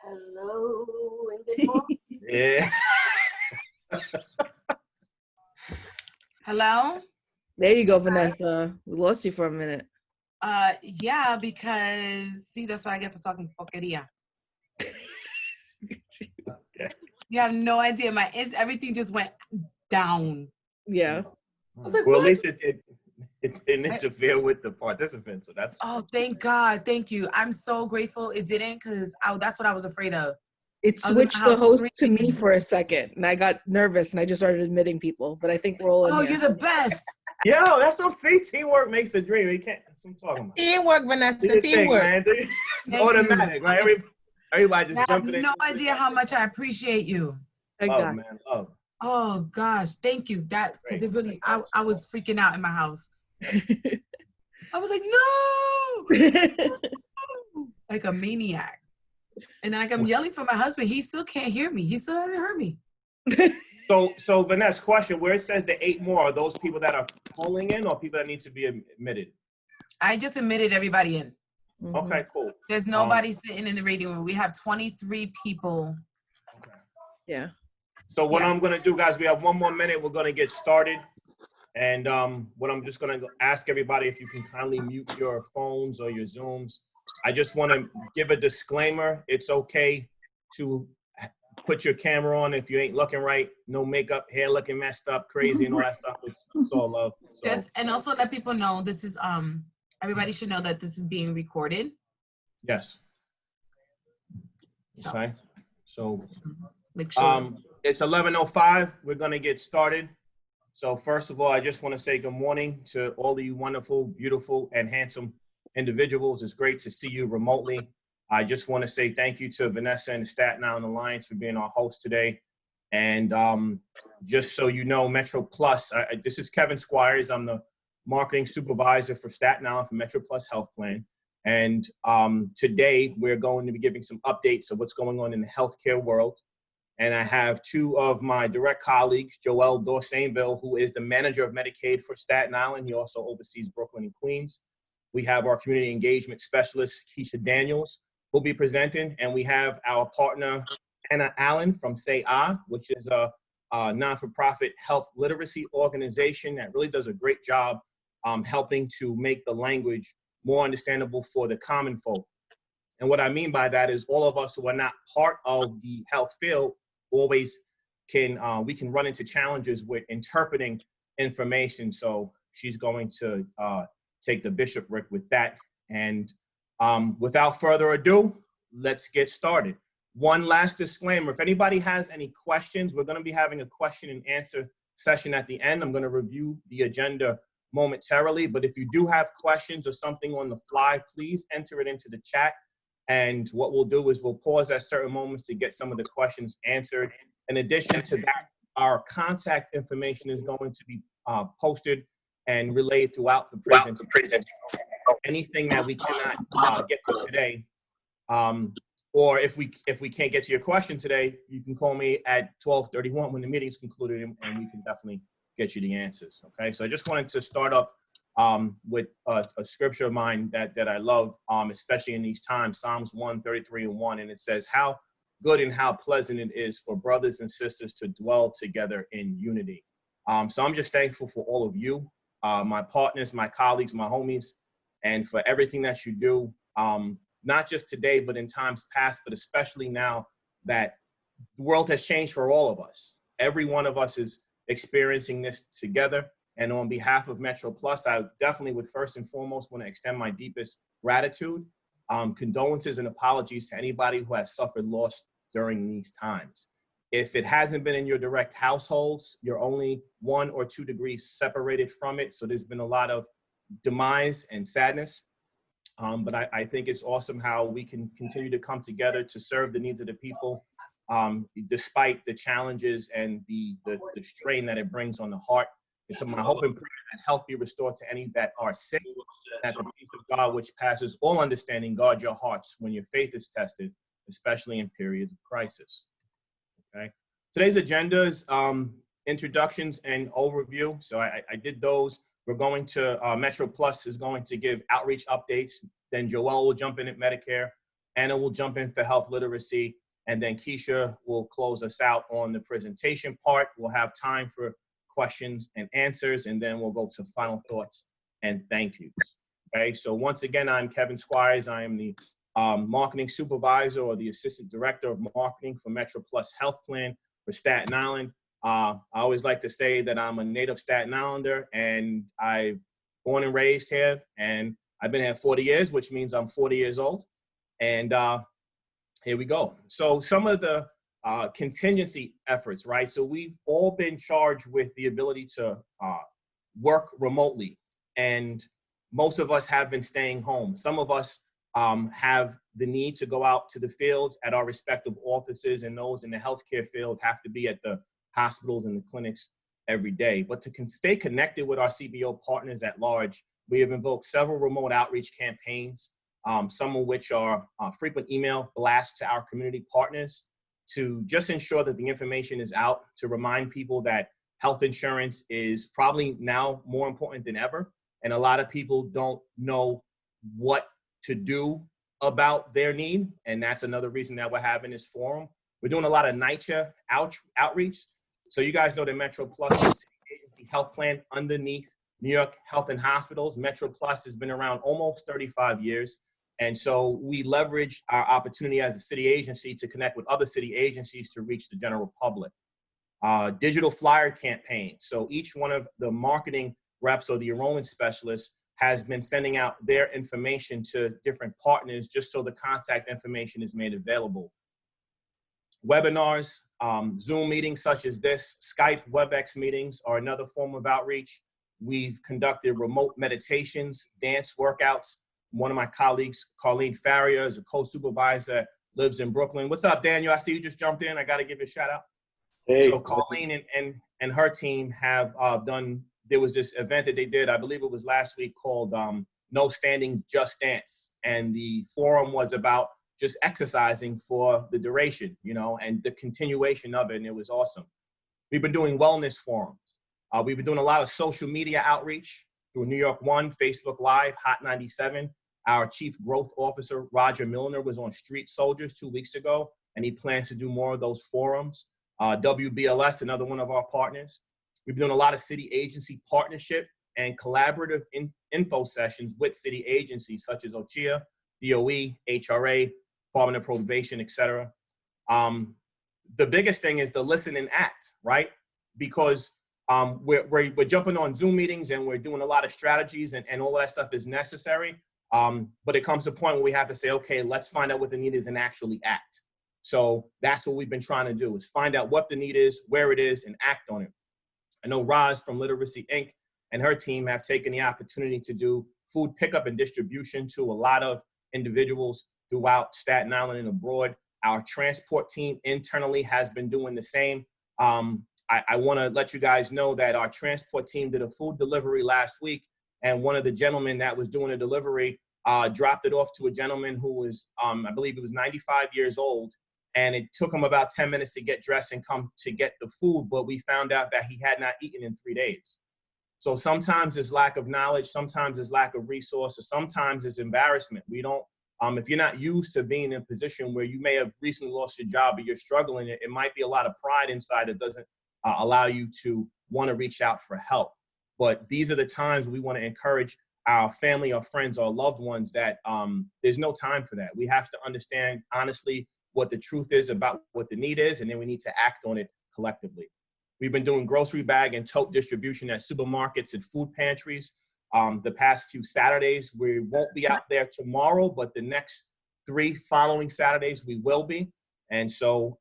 Hello and good morning. Yeah. Hello? There you go, Vanessa. We lost you for a minute. Yeah, because see, that's what I get for talking porqueria. You have no idea. Everything just went down. Yeah. I was like, Well, what? at least it didn't interfere with the participants, so that's. Oh, thank God. Thank you. I'm so grateful it didn't, because that's what I was afraid of. It switched the host to me for a second, and I got nervous, and I just started admitting people. But I think we're all in here. You're the best. Yo, that's some teamwork makes the dream. You can't. That's what I'm talking about. Teamwork, Vanessa. Teamwork. It's automatic, right? Everybody just jumping in. I have no idea how much I appreciate you. Love, man, love. Oh gosh, thank you. Because it really, I was freaking out in my house. I was like, no, like a maniac. And like I'm yelling for my husband, he still can't hear me. He still hasn't heard me. So Vanessa, question: where it says the 8 more, are those people that are calling in, or people that need to be admitted? I just admitted everybody in. Mm-hmm. Okay, cool. There's nobody sitting in the reading room. We have 23 people. Okay. Yeah. So what I'm gonna do, guys, we have 1 more minute. We're gonna get started, and what I'm just gonna ask everybody if you can kindly mute your phones or your Zooms. I just want to give a disclaimer. It's okay to put your camera on if you ain't looking right. No makeup, hair looking messed up, crazy, and all that stuff. It's all love. So. Yes, and also let people know this is everybody should know that this is being recorded. Yes. Okay. So make sure. It's 11:05. We're gonna get started. So first of all, I just want to say good morning to all of you wonderful, beautiful, and handsome individuals. It's great to see you remotely. I just want to say thank you to Vanessa and the Staten Island Alliance for being our host today. And just so you know, MetroPlus, this is Kevin Squires. I'm the marketing supervisor for Staten Island for MetroPlus Health Plan. And today we're going to be giving some updates of what's going on in the healthcare world. And I have 2 of my direct colleagues, Joel Dorsainville, who is the manager of Medicaid for Staten Island. He also oversees Brooklyn and Queens. We have our community engagement specialist, Keisha Daniels, who'll be presenting. And we have our partner, Anna Allen from Say Ah, which is a non-for-profit health literacy organization that really does a great job helping to make the language more understandable for the common folk. And what I mean by that is all of us who are not part of the health field always we can run into challenges with interpreting information. So she's going to take the bishopric with that. And without further ado, let's get started. One last disclaimer, if anybody has any questions, we're gonna be having a question and answer session at the end. I'm gonna review the agenda momentarily, but if you do have questions or something on the fly, please enter it into the chat. And what we'll do is we'll pause at certain moments to get some of the questions answered. In addition to that, our contact information is going to be posted and relayed throughout the presentation. Anything that we cannot get to today, or if we can't get to your question today, you can call me at 12:31 when the meeting's concluded, and we can definitely get you the answers. Okay, so I just wanted to start up with a scripture of mine that I love, especially in these times, Psalms 133:1, and it says, "How good and how pleasant it is for brothers and sisters to dwell together in unity." So I'm just thankful for all of you, my partners, my colleagues, my homies, and for everything that you do, not just today, but in times past, but especially now that the world has changed for all of us. Every one of us is experiencing this together. And on behalf of MetroPlus, I definitely would first and foremost want to extend my deepest gratitude, condolences and apologies to anybody who has suffered loss during these times. If it hasn't been in your direct households, you're only 1 or 2 degrees separated from it. So there's been a lot of demise and sadness. But I think it's awesome how we can continue to come together to serve the needs of the people, despite the challenges and the strain that it brings on the heart. It's my hope and prayer that health be restored to any that are sick, that the peace of God, which passes all understanding, guard your hearts when your faith is tested, especially in periods of crisis. Okay. Today's agenda is introductions and overview. So I did those. We're going to, MetroPlus is going to give outreach updates. Then Joel will jump in at Medicare. Anna will jump in for health literacy, and then Keisha will close us out on the presentation part. We'll have time for questions and answers, and then we'll go to final thoughts and thank yous. Okay, so once again, I'm Kevin Squires. I am the marketing supervisor or the assistant director of marketing for MetroPlus Health Plan for Staten Island. I always like to say that I'm a native Staten Islander, and I've born and raised here, and I've been here 40 years, which means I'm 40 years old. And here we go. So some of the contingency efforts, right? So we've all been charged with the ability to work remotely, and most of us have been staying home. Some of us have the need to go out to the field at our respective offices, and those in the healthcare field have to be at the hospitals and the clinics every day. But to stay connected with our CBO partners at large, we have invoked several remote outreach campaigns, some of which are frequent email blasts to our community partners to just ensure that the information is out, to remind people that health insurance is probably now more important than ever. And a lot of people don't know what to do about their need. And that's another reason that we're having this forum. We're doing a lot of NYCHA outreach. So you guys know the MetroPlus and Say Ah health plan underneath New York Health and Hospitals. MetroPlus has been around almost 35 years. And so we leverage our opportunity as a city agency to connect with other city agencies to reach the general public. Digital flyer campaign. So each one of the marketing reps or the enrollment specialists has been sending out their information to different partners just so the contact information is made available. Webinars, Zoom meetings such as this, Skype, WebEx meetings are another form of outreach. We've conducted remote meditations, dance workouts. One of my colleagues, Colleen Farrier, is a co-supervisor, lives in Brooklyn. What's up, Daniel? I see you just jumped in. I got to give you a shout out. Hey. So Colleen and her team have done, there was this event that they did, I believe it was last week, called No Standing, Just Dance. And the forum was about just exercising for the duration, you know, and the continuation of it. And it was awesome. We've been doing wellness forums. We've been doing a lot of social media outreach through New York One, Facebook Live, Hot 97. Our Chief Growth Officer, Roger Milner, was on Street Soldiers 2 weeks ago, and he plans to do more of those forums. WBLS, another one of our partners. We've been doing a lot of city agency partnership and collaborative info sessions with city agencies such as OCHIA, DOE, HRA, Department of Probation, et cetera. The biggest thing is the listen and act, right? Because we're jumping on Zoom meetings and we're doing a lot of strategies and all of that stuff is necessary. But it comes to a point where we have to say, okay, let's find out what the need is and actually act. So that's what we've been trying to do, is find out what the need is, where it is, and act on it. I know Roz from Literacy Inc. and her team have taken the opportunity to do food pickup and distribution to a lot of individuals throughout Staten Island and abroad. Our transport team internally has been doing the same. I want to let you guys know that our transport team did a food delivery last week, and one of the gentlemen that was doing a delivery dropped it off to a gentleman who was, I believe he was 95 years old, and it took him about 10 minutes to get dressed and come to get the food, but we found out that he had not eaten in 3 days. So sometimes it's lack of knowledge, sometimes it's lack of resources, sometimes it's embarrassment. We don't, if you're not used to being in a position where you may have recently lost your job or you're struggling, it might be a lot of pride inside that doesn't allow you to want to reach out for help. But these are the times we want to encourage our family, our friends, our loved ones that there's no time for that. We have to understand honestly what the truth is about what the need is, and then we need to act on it collectively. We've been doing grocery bag and tote distribution at supermarkets and food pantries the past few Saturdays. We won't be out there tomorrow, but the next 3 following Saturdays we will be. And so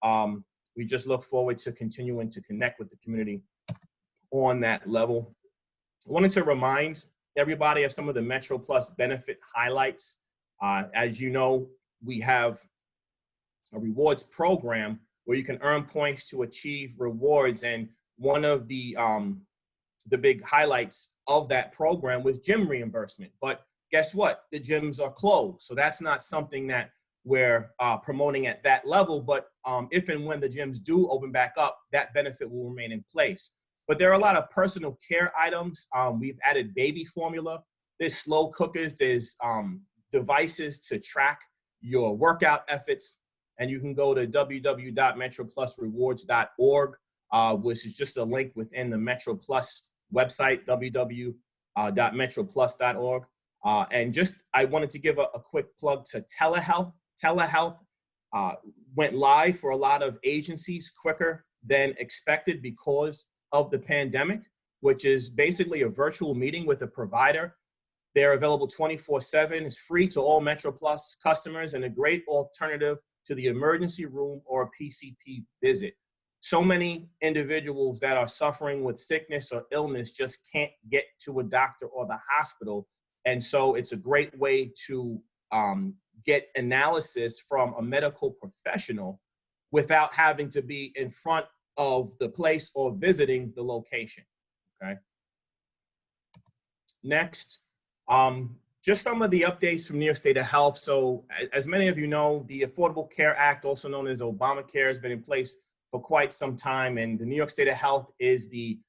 we just look forward to continuing to connect with the community on that level. I wanted to remind everybody of some of the MetroPlus benefit highlights. As you know, we have a rewards program where you can earn points to achieve rewards. And one of the big highlights of that program was gym reimbursement. But guess what? The gyms are closed. So that's not something that we're promoting at that level. But if and when the gyms do open back up, that benefit will remain in place. But there are a lot of personal care items. We've added baby formula. There's slow cookers. There's devices to track your workout efforts. And you can go to www.metroplusrewards.org, which is just a link within the MetroPlus website, www.metroplus.org. And just, I wanted to give a quick plug to telehealth. Telehealth went live for a lot of agencies quicker than expected because of the pandemic, which is basically a virtual meeting with a provider. They're available 24/7. It's free to all MetroPlus customers and a great alternative to the emergency room or a PCP visit. So many individuals that are suffering with sickness or illness just can't get to a doctor or the hospital. And so it's a great way to get analysis from a medical professional without having to be in front of the place or visiting the location, okay? Next, just some of the updates from New York State of Health. So as many of you know, the Affordable Care Act, also known as Obamacare, has been in place for quite some time. And the New York State of Health is the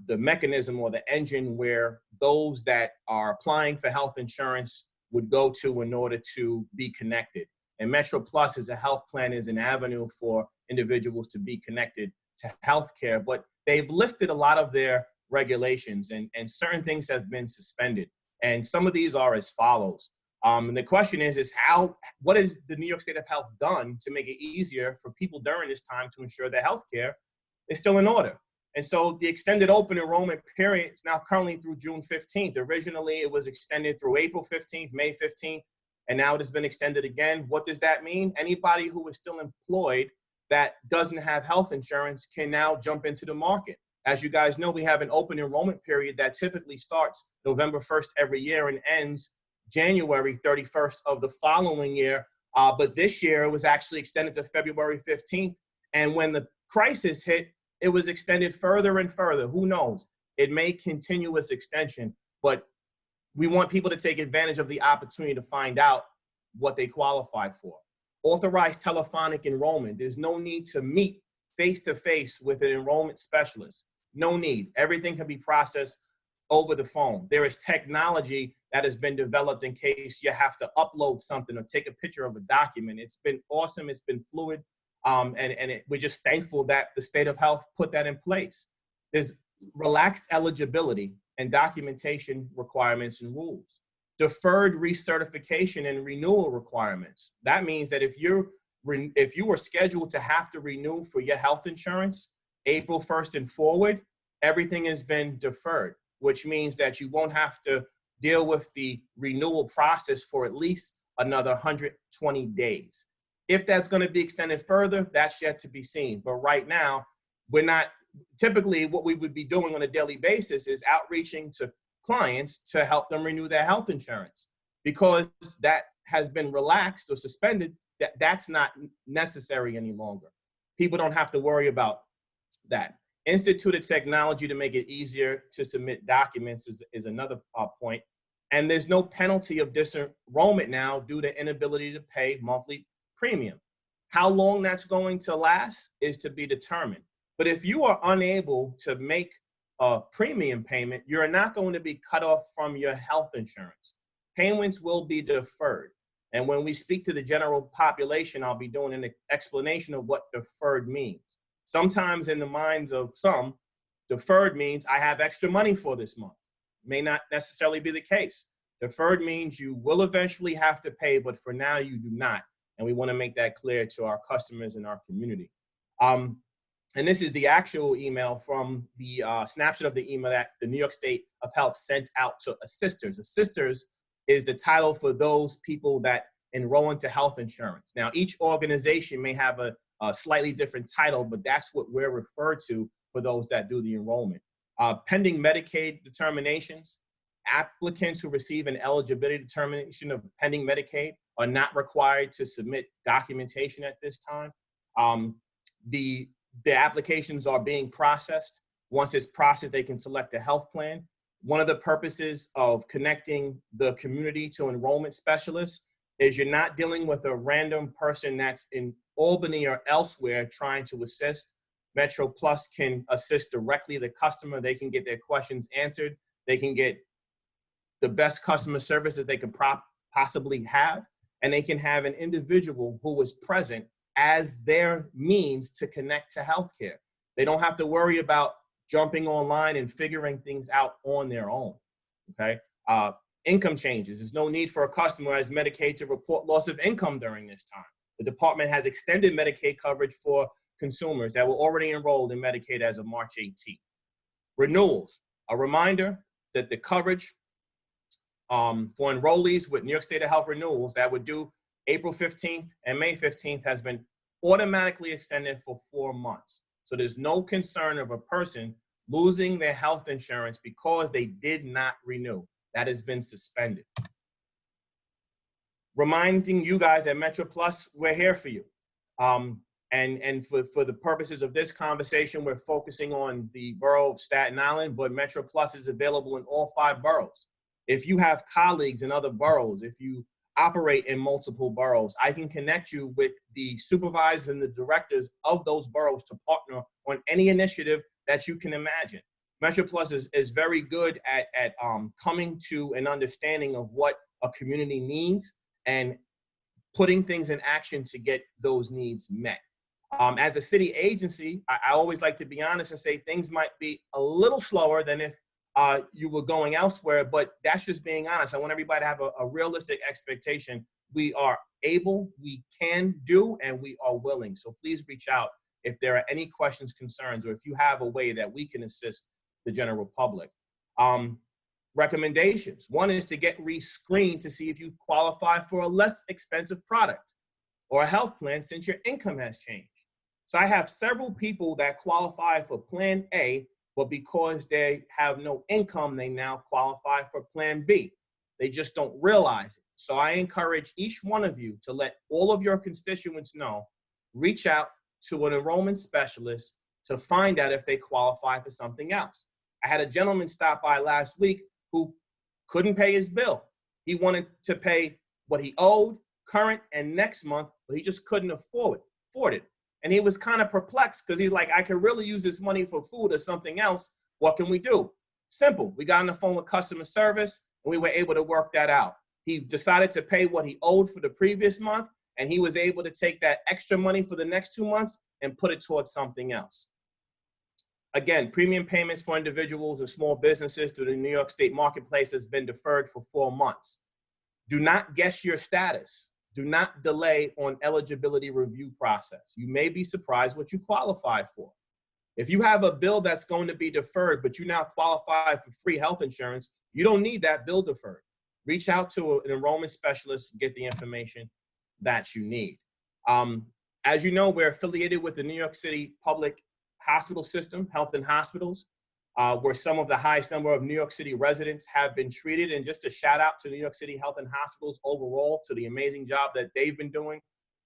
mechanism or the engine where those that are applying for health insurance would go to in order to be connected. And MetroPlus as a health plan is an avenue for individuals to be connected to healthcare, but they've lifted a lot of their regulations and certain things have been suspended. And some of these are as follows. And the question is what has the New York State of Health done to make it easier for people during this time to ensure that healthcare is still in order? And so the extended open enrollment period is now currently through June 15th. Originally, it was extended through April 15th, May 15th, and now it has been extended again. What does that mean? Anybody who is still employed that doesn't have health insurance can now jump into the market. As you guys know, we have an open enrollment period that typically starts November 1st every year and ends January 31st of the following year. But this year it was actually extended to February 15th. And when the crisis hit, it was extended further and further. Who knows? It may continuous extension, but we want people to take advantage of the opportunity to find out what they qualify for. Authorized telephonic enrollment. There's no need to meet face-to-face with an enrollment specialist. No need. Everything can be processed over the phone. There is technology that has been developed in case you have to upload something or take a picture of a document. It's been awesome. It's been fluid. We're just thankful that the State of Health put that in place. There's relaxed eligibility and documentation requirements and rules. Deferred recertification and renewal requirements. That means that if you were scheduled to have to renew for your health insurance April 1st and forward, everything has been deferred, which means that you won't have to deal with the renewal process for at least another 120 days. If that's going to be extended further, that's yet to be seen. But right now, we're not, typically what we would be doing on a daily basis is outreaching to clients to help them renew their health insurance. Because that has been relaxed or suspended, that's not necessary any longer. People don't have to worry about that. Instituted technology to make it easier to submit documents is another point. And there's no penalty of disenrollment now due to inability to pay monthly premium. How long that's going to last is to be determined. But if you are unable to make a premium payment, you're not going to be cut off from your health insurance. Payments will be deferred. And when we speak to the general population, I'll be doing an explanation of what deferred means. Sometimes in the minds of some, deferred means I have extra money for this month. May not necessarily be the case. Deferred means you will eventually have to pay, but for now you do not. And we want to make that clear to our customers and our community. And this is the actual email from the snapshot of the email that the New York State of Health sent out to assisters. Assisters is the title for those people that enroll into health insurance. Now, each organization may have a slightly different title, but that's what we're referred to for those that do the enrollment. Pending Medicaid determinations, applicants who receive an eligibility determination of pending Medicaid are not required to submit documentation at this time. The applications are being processed. Once it's processed, they can select a health plan. One of the purposes of connecting the community to enrollment specialists is you're not dealing with a random person that's in Albany or elsewhere trying to assist. MetroPlus can assist directly the customer. They can get their questions answered. They can get the best customer service that they can possibly have. and they can have an individual who is present as their means to connect to healthcare. They don't have to worry about jumping online and figuring things out on their own, okay? Income changes. There's no need for a customer as Medicaid to report loss of income during this time. The department has extended Medicaid coverage for consumers that were already enrolled in Medicaid as of March 18th. Renewals. A reminder that the coverage for enrollees with New York State of Health renewals that would do April 15th and May 15th has been automatically extended for 4 months. So there's no concern of a person losing their health insurance because they did not renew. That has been suspended. Reminding you guys at MetroPlus, we're here for you. And for the purposes of this conversation, we're focusing on the borough of Staten Island, but MetroPlus is available in all 5 boroughs. If you have colleagues in other boroughs, if you operate in multiple boroughs, I can connect you with the supervisors and the directors of those boroughs to partner on any initiative that you can imagine. MetroPlus is very good at coming to an understanding of what a community needs and putting things in action to get those needs met. As a city agency, I always like to be honest and say things might be a little slower than if you were going elsewhere, but that's just being honest. I want everybody to have a realistic expectation. We are able, we can do, and we are willing. So please reach out if there are any questions, concerns, or if you have a way that we can assist the general public. Recommendations. One is to get re-screened to see if you qualify for a less expensive product or a health plan since your income has changed. So I have several people that qualify for Plan A, but because they have no income, they now qualify for Plan B. They just don't realize it. So I encourage each one of you to let all of your constituents know, reach out to an enrollment specialist to find out if they qualify for something else. I had a gentleman stop by last week who couldn't pay his bill. He wanted to pay what he owed, current and next month, but he just couldn't afford it. And he was kind of perplexed because he's like, I could really use this money for food or something else. What can we do? Simple. We got on the phone with customer service and we were able to work that out. He decided to pay what he owed for the previous month, and he was able to take that extra money for the next 2 months and put it towards something else. Again, premium payments for individuals or small businesses through the New York State Marketplace has been deferred for 4 months. Do not guess your status. Do not delay on eligibility review process. You may be surprised what you qualify for. If you have a bill that's going to be deferred, but you now qualify for free health insurance, you don't need that bill deferred. Reach out to an enrollment specialist and get the information that you need. As you know, we're affiliated with the New York City Public Hospital System, Health and Hospitals, where some of the highest number of New York City residents have been treated. And just a shout out to New York City Health and Hospitals overall, to the amazing job that they've been doing.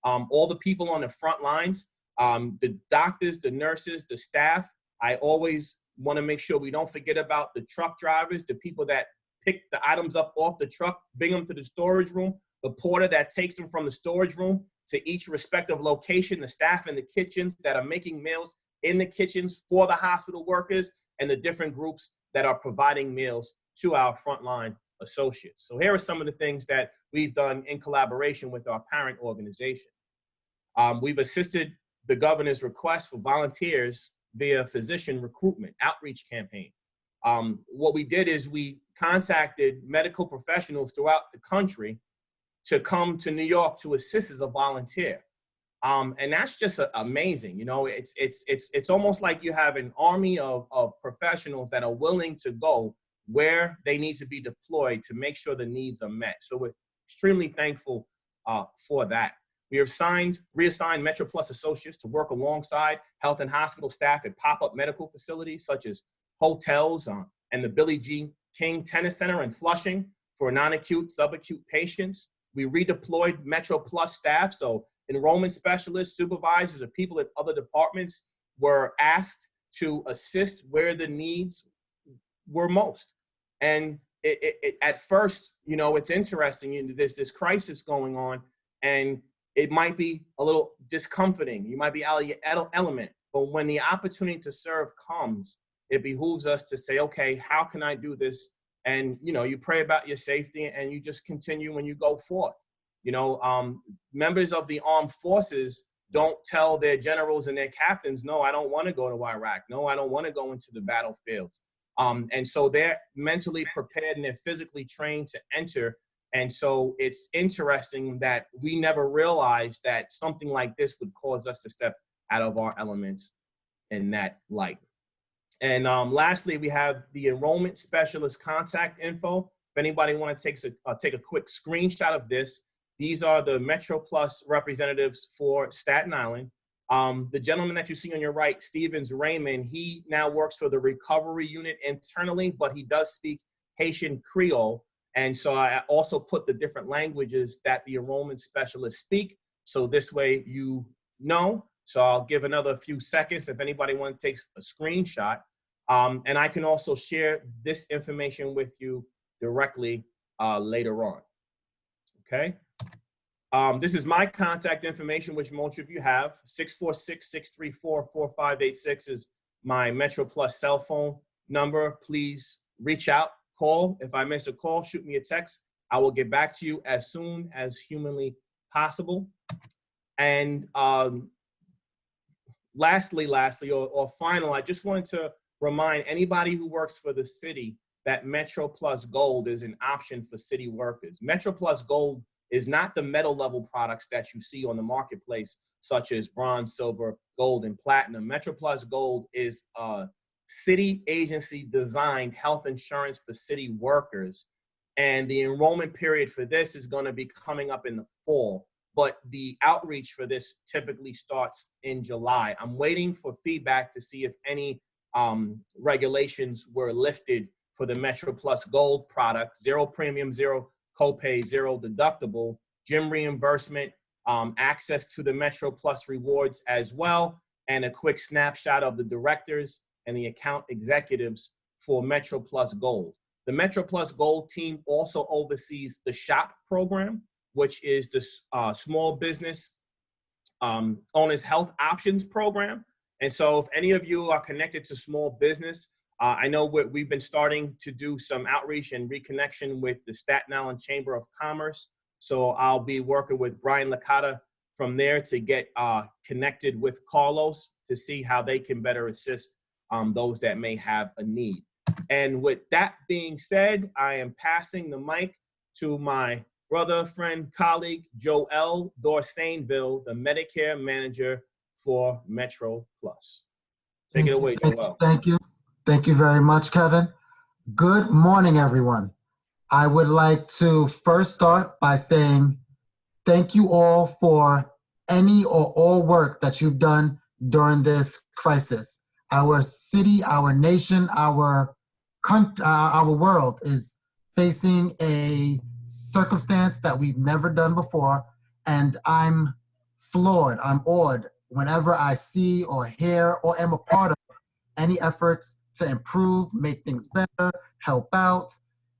All the people on the front lines, the doctors, the nurses, the staff. I always want to make sure we don't forget about the truck drivers, the people that pick the items up off the truck, bring them to the storage room, the porter that takes them from the storage room to each respective location, the staff in the kitchens that are making meals in the kitchens for the hospital workers, and the different groups that are providing meals to our frontline associates. So here are some of the things that we've done in collaboration with our parent organization. We've assisted the governor's request for volunteers via physician recruitment outreach campaign. What we did is we contacted medical professionals throughout the country to come to New York to assist as a volunteer. And that's just amazing. You know, it's almost like you have an army of professionals that are willing to go where they need to be deployed to make sure the needs are met. So we're extremely thankful for that. We have reassigned MetroPlus associates to work alongside health and hospital staff at pop-up medical facilities such as hotels and the Billie Jean King Tennis Center in Flushing for non-acute, subacute patients. We redeployed MetroPlus staff, so enrollment specialists, supervisors, or people at other departments were asked to assist where the needs were most. And at first, you know, it's interesting. There's this crisis going on, and it might be a little discomforting. You might be out of your element. But when the opportunity to serve comes, it behooves us to say, okay, how can I do this? And, you know, you pray about your safety and you just continue when you go forth. You know, members of the armed forces don't tell their generals and their captains, no, I don't want to go to Iraq. No, I don't want to go into the battlefields. And so they're mentally prepared and they're physically trained to enter. And so it's interesting that we never realized that something like this would cause us to step out of our elements in that light. And lastly, we have the enrollment specialist contact info. If anybody wants to take a quick screenshot of this, these are the MetroPlus representatives for Staten Island. The gentleman that you see on your right, Stevens Raymond, he now works for the recovery unit internally, but he does speak Haitian Creole. And so I also put the different languages that the enrollment specialists speak. So this way you know. So I'll give another few seconds if anybody wants to take a screenshot. And I can also share this information with you directly later on. Okay. This is my contact information, which most of you have. 646-634-4586 is my MetroPlus cell phone number. Please reach out, call. If I miss a call, shoot me a text. I will get back to you as soon as humanly possible. And lastly, or final, I just wanted to remind anybody who works for the city that MetroPlus Gold is an option for city workers. MetroPlus Gold is not the metal level products that you see on the marketplace, such as bronze, silver, gold, and platinum. MetroPlus Gold is a city agency designed health insurance for city workers. And the enrollment period for this is going to be coming up in the fall, but the outreach for this typically starts in July. I'm waiting for feedback to see if any regulations were lifted for the MetroPlus Gold product. 0 premium, 0 copay, 0 deductible, gym reimbursement, access to the MetroPlus rewards as well, and a quick snapshot of the directors and the account executives for MetroPlus Gold. The MetroPlus Gold team also oversees the SHOP program, which is the Small Business Owners Health Options program. And so if any of you are connected to small business, I know we've been starting to do some outreach and reconnection with the Staten Island Chamber of Commerce. So I'll be working with Brian Licata from there to get connected with Carlos to see how they can better assist those that may have a need. And with that being said, I am passing the mic to my brother, friend, colleague, Joel Dorsainville, the Medicare manager for MetroPlus. Take it away, Joel. Thank you. Thank you very much, Kevin. Good morning, everyone. I would like to first start by saying thank you all for any or all work that you've done during this crisis. Our city, our nation, our world is facing a circumstance that we've never done before, and I'm floored, I'm awed whenever I see or hear or am a part of any efforts to improve, make things better, help out,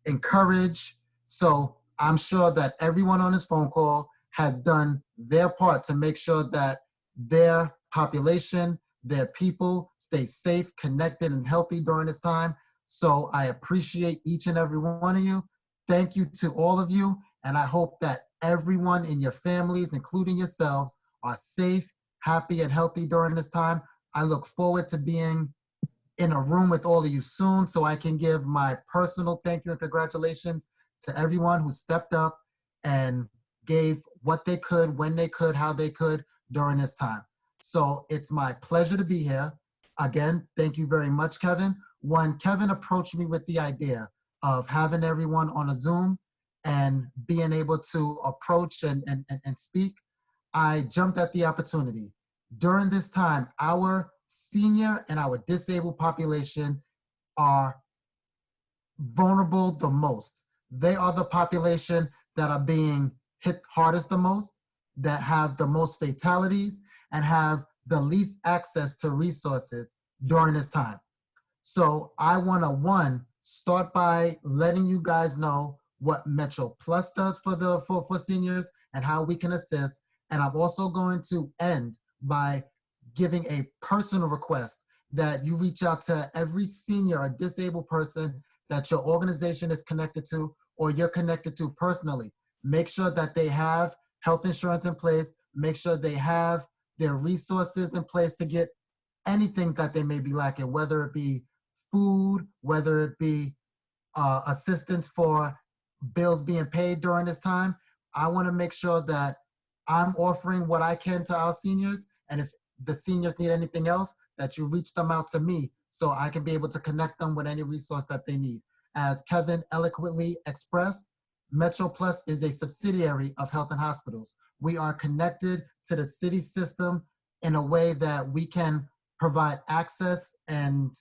encourage. So I'm sure that everyone on this phone call has done their part to make sure that their population, their people stay safe, connected, and healthy during this time. So I appreciate each and every one of you. Thank you to all of you. And I hope that everyone in your families, including yourselves, are safe, happy, and healthy during this time. I look forward to being in a room with all of you soon so I can give my personal thank you and congratulations to everyone who stepped up and gave what they could, when they could, how they could during this time. So it's my pleasure to be here. Again, thank you very much, Kevin. When Kevin approached me with the idea of having everyone on a Zoom and being able to approach and speak, I jumped at the opportunity. During this time, our senior and our disabled population are vulnerable the most. They are the population that are being hit hardest the most, that have the most fatalities, and have the least access to resources during this time. So I want to, start by letting you guys know what MetroPlus does for seniors and how we can assist. And I'm also going to end by giving a personal request that you reach out to every senior or disabled person that your organization is connected to or you're connected to personally. make sure that they have health insurance in place, make sure they have their resources in place to get anything that they may be lacking, whether it be food, whether it be assistance for bills being paid during this time. I want to make sure that I'm offering what I can to our seniors, and if the seniors need anything else, that you reach them out to me so I can be able to connect them with any resource that they need. As Kevin eloquently expressed, MetroPlus is a subsidiary of Health and Hospitals. We are connected to the city system in a way that we can provide access and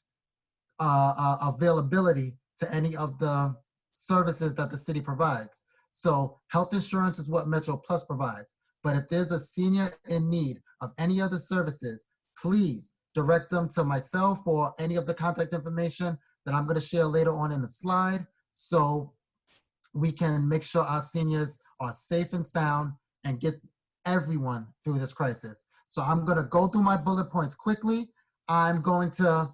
availability to any of the services that the city provides. So health insurance is what MetroPlus provides. But if there's a senior in need of any other services, please direct them to myself or any of the contact information that I'm going to share later on in the slide, so we can make sure our seniors are safe and sound and get everyone through this crisis. So I'm going to go through my bullet points quickly. I'm going to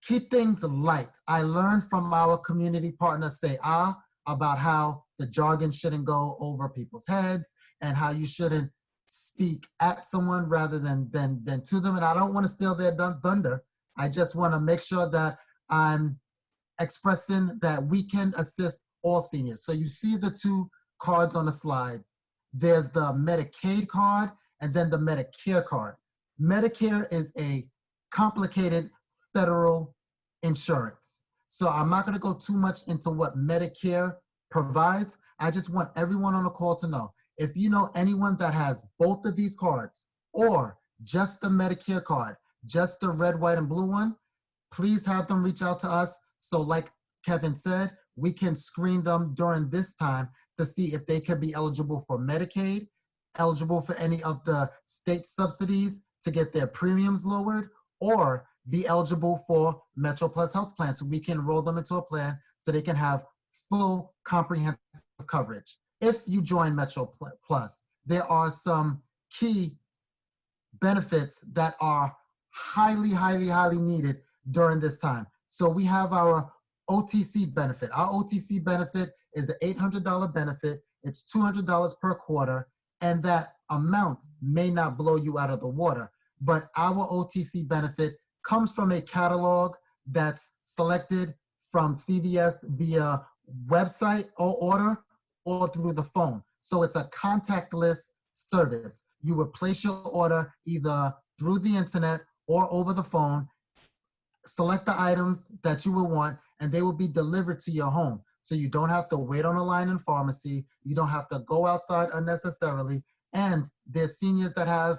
keep things light. I learned from our community partner, Say Ah, about how the jargon shouldn't go over people's heads and how you shouldn't speak at someone rather than to them. And I don't want to steal their thunder. I just want to make sure that I'm expressing that we can assist all seniors. So you see the two cards on the slide. There's the Medicaid card and then the Medicare card. Medicare is a complicated federal insurance. So I'm not going to go too much into what Medicare provides. I just want everyone on the call to know, if you know anyone that has both of these cards or just the Medicare card, just the red, white, and blue one, please have them reach out to us. So like Kevin said, we can screen them during this time to see if they could be eligible for Medicaid, eligible for any of the state subsidies to get their premiums lowered, or be eligible for MetroPlus health plan, so we can roll them into a plan so they can have full comprehensive coverage. If you join MetroPlus, there are some key benefits that are highly, highly, highly needed during this time. So we have our OTC benefit. Our OTC benefit is an $800 benefit. It's $200 per quarter, and that amount may not blow you out of the water, but our OTC benefit comes from a catalog that's selected from CVS via website or order or through the phone. So it's a contactless service. You would place your order either through the internet or over the phone, select the items that you will want, and they will be delivered to your home. So you don't have to wait on a line in pharmacy. You don't have to go outside unnecessarily. And there's seniors that have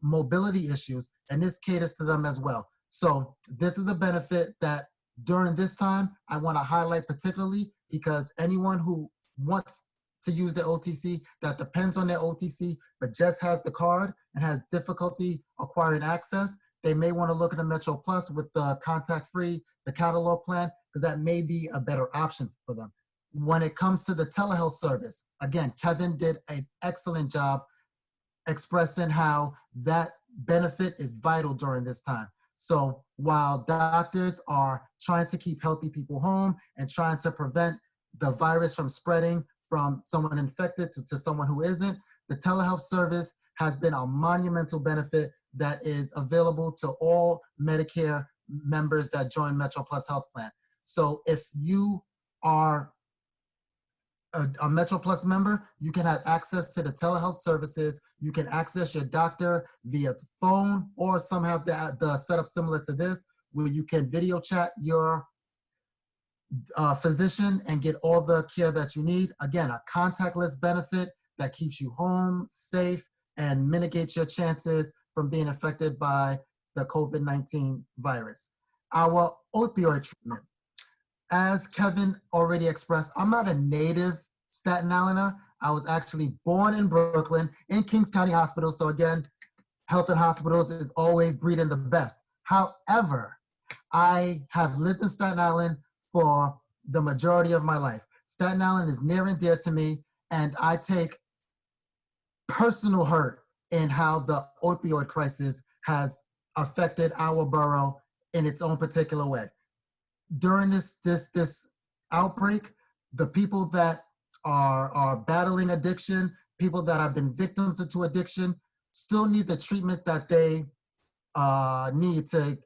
mobility issues, and this caters to them as well. So this is a benefit that during this time, I want to highlight particularly, because anyone who wants to use the OTC, that depends on their OTC, but just has the card and has difficulty acquiring access, they may want to look at the MetroPlus with the contact-free, the catalog plan, because that may be a better option for them. When it comes to the telehealth service, again, Kevin did an excellent job expressing how that benefit is vital during this time. So while doctors are trying to keep healthy people home and trying to prevent the virus from spreading from someone infected to someone who isn't, the telehealth service has been a monumental benefit that is available to all Medicare members that join MetroPlus Health Plan. So if you are a MetroPlus member, you can have access to the telehealth services. You can access your doctor via phone, or some have the setup similar to this, where you can video chat your physician and get all the care that you need. Again, a contactless benefit that keeps you home, safe, and mitigates your chances from being affected by the COVID-19 virus. Our opioid treatment. As Kevin already expressed, I'm not a native Staten Islander. I was actually born in Brooklyn, in Kings County Hospital. So again, Health and Hospitals is always breeding the best. However, I have lived in Staten Island for the majority of my life. Staten Island is near and dear to me, and I take personal hurt in how the opioid crisis has affected our borough in its own particular way. During this outbreak, the people that are battling addiction, people that have been victims to addiction, still need the treatment that they need to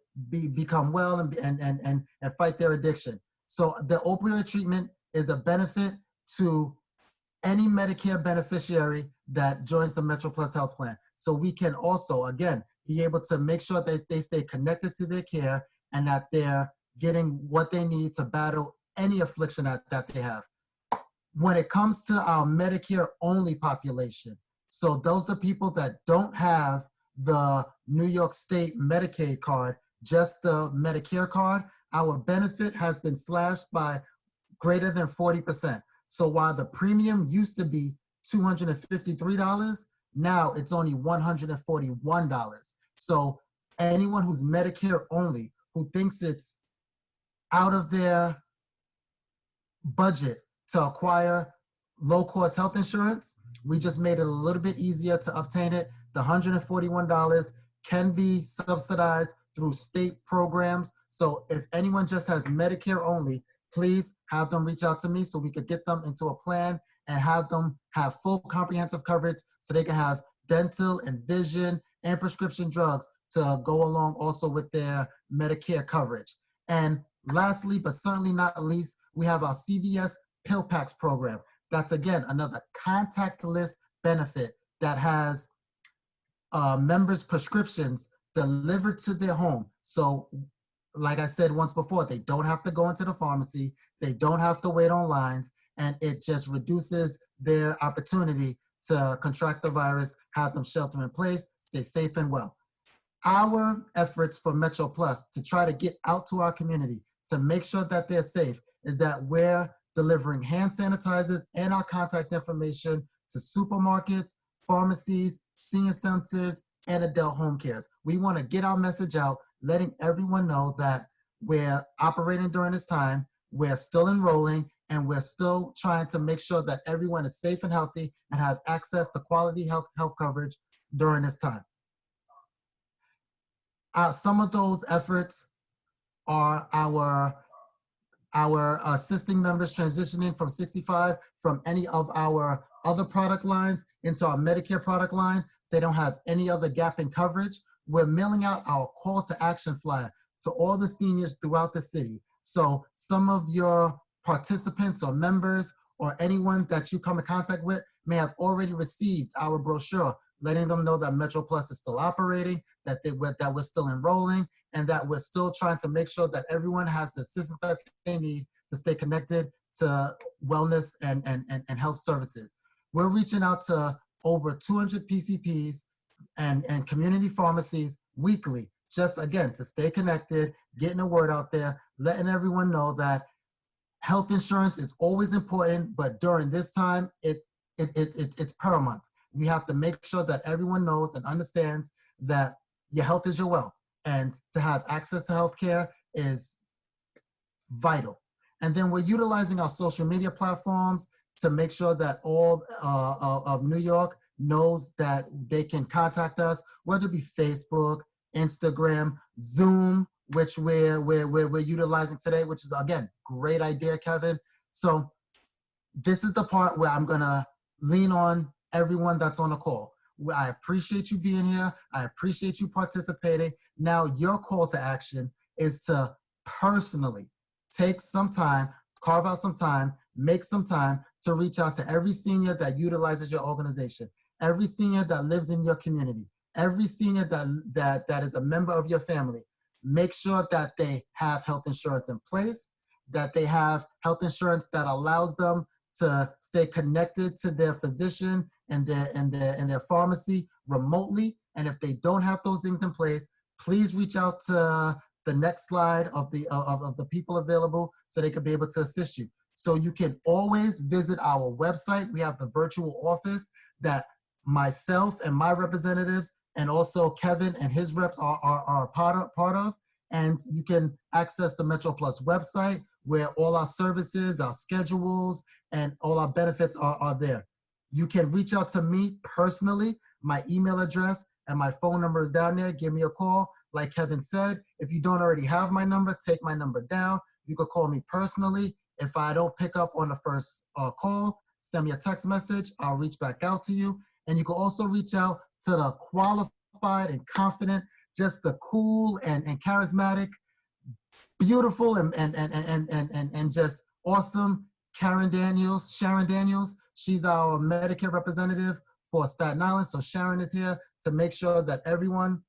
become well and fight their addiction. So the opioid treatment is a benefit to any Medicare beneficiary that joins the MetroPlus health plan. So we can also, again, be able to make sure that they stay connected to their care and that they're getting what they need to battle any affliction that they have. When it comes to our Medicare only population, so those are the people that don't have the New York State Medicaid card, just the Medicare card, our benefit has been slashed by greater than 40%. So while the premium used to be $253, now it's only $141. So anyone who's Medicare only, who thinks it's out of their budget to acquire low-cost health insurance, we just made it a little bit easier to obtain it. The $141 can be subsidized through state programs. So if anyone just has Medicare only, please have them reach out to me so we could get them into a plan and have them have full comprehensive coverage so they can have dental and vision and prescription drugs to go along also with their Medicare coverage. And lastly, but certainly not least, we have our CVS Pill Packs program. That's, again, another contactless benefit that has members' prescriptions delivered to their home. So, like I said once before, they don't have to go into the pharmacy, they don't have to wait on lines, and it just reduces their opportunity to contract the virus, have them shelter in place, stay safe and well. Our efforts for MetroPlus to try to get out to our community to make sure that they're safe is that we're delivering hand sanitizers and our contact information to supermarkets, pharmacies, senior centers, and adult home cares. We want to get our message out, letting everyone know that we're operating during this time, we're still enrolling, and we're still trying to make sure that everyone is safe and healthy and have access to quality health coverage during this time. Some of those efforts are our assisting members transitioning from 65 from any of our other product lines into our Medicare product line, so they don't have any other gap in coverage. We're mailing out our call to action flyer to all the seniors throughout the city. So some of your participants or members or anyone that you come in contact with may have already received our brochure, letting them know that MetroPlus is still operating, that we're still enrolling, and that we're still trying to make sure that everyone has the assistance that they need to stay connected to wellness and health services. We're reaching out to over 200 PCPs and community pharmacies weekly, just again, to stay connected, getting the word out there, letting everyone know that health insurance is always important, but during this time, it's paramount. We have to make sure that everyone knows and understands that your health is your wealth, and to have access to healthcare is vital. And then we're utilizing our social media platforms to make sure that all of New York knows that they can contact us, whether it be Facebook, Instagram, Zoom, which we're utilizing today, which is, again, great idea, Kevin. So this is the part where I'm gonna lean on everyone that's on the call. I appreciate you being here. I appreciate you participating. Now your call to action is to personally take some time, carve out some time, make some time to reach out to every senior that utilizes your organization, every senior that lives in your community, every senior that is a member of your family. Make sure that they have health insurance in place, that they have health insurance that allows them to stay connected to their physician and their pharmacy remotely. And if they don't have those things in place, please reach out to the next slide of the people available so they could be able to assist you. So you can always visit our website. We have the virtual office that myself and my representatives and also Kevin and his reps are part of. And you can access the MetroPlus website where all our services, our schedules, and all our benefits are there. You can reach out to me personally. My email address and my phone number is down there. Give me a call. Like Kevin said, if you don't already have my number, take my number down. You could call me personally. If I don't pick up on the first call, send me a text message. I'll reach back out to you. And you can also reach out to the qualified and confident, just the cool and charismatic, beautiful and just awesome Sharon Daniels. She's our Medicare representative for Staten Island. So Sharon is here to make sure that everyone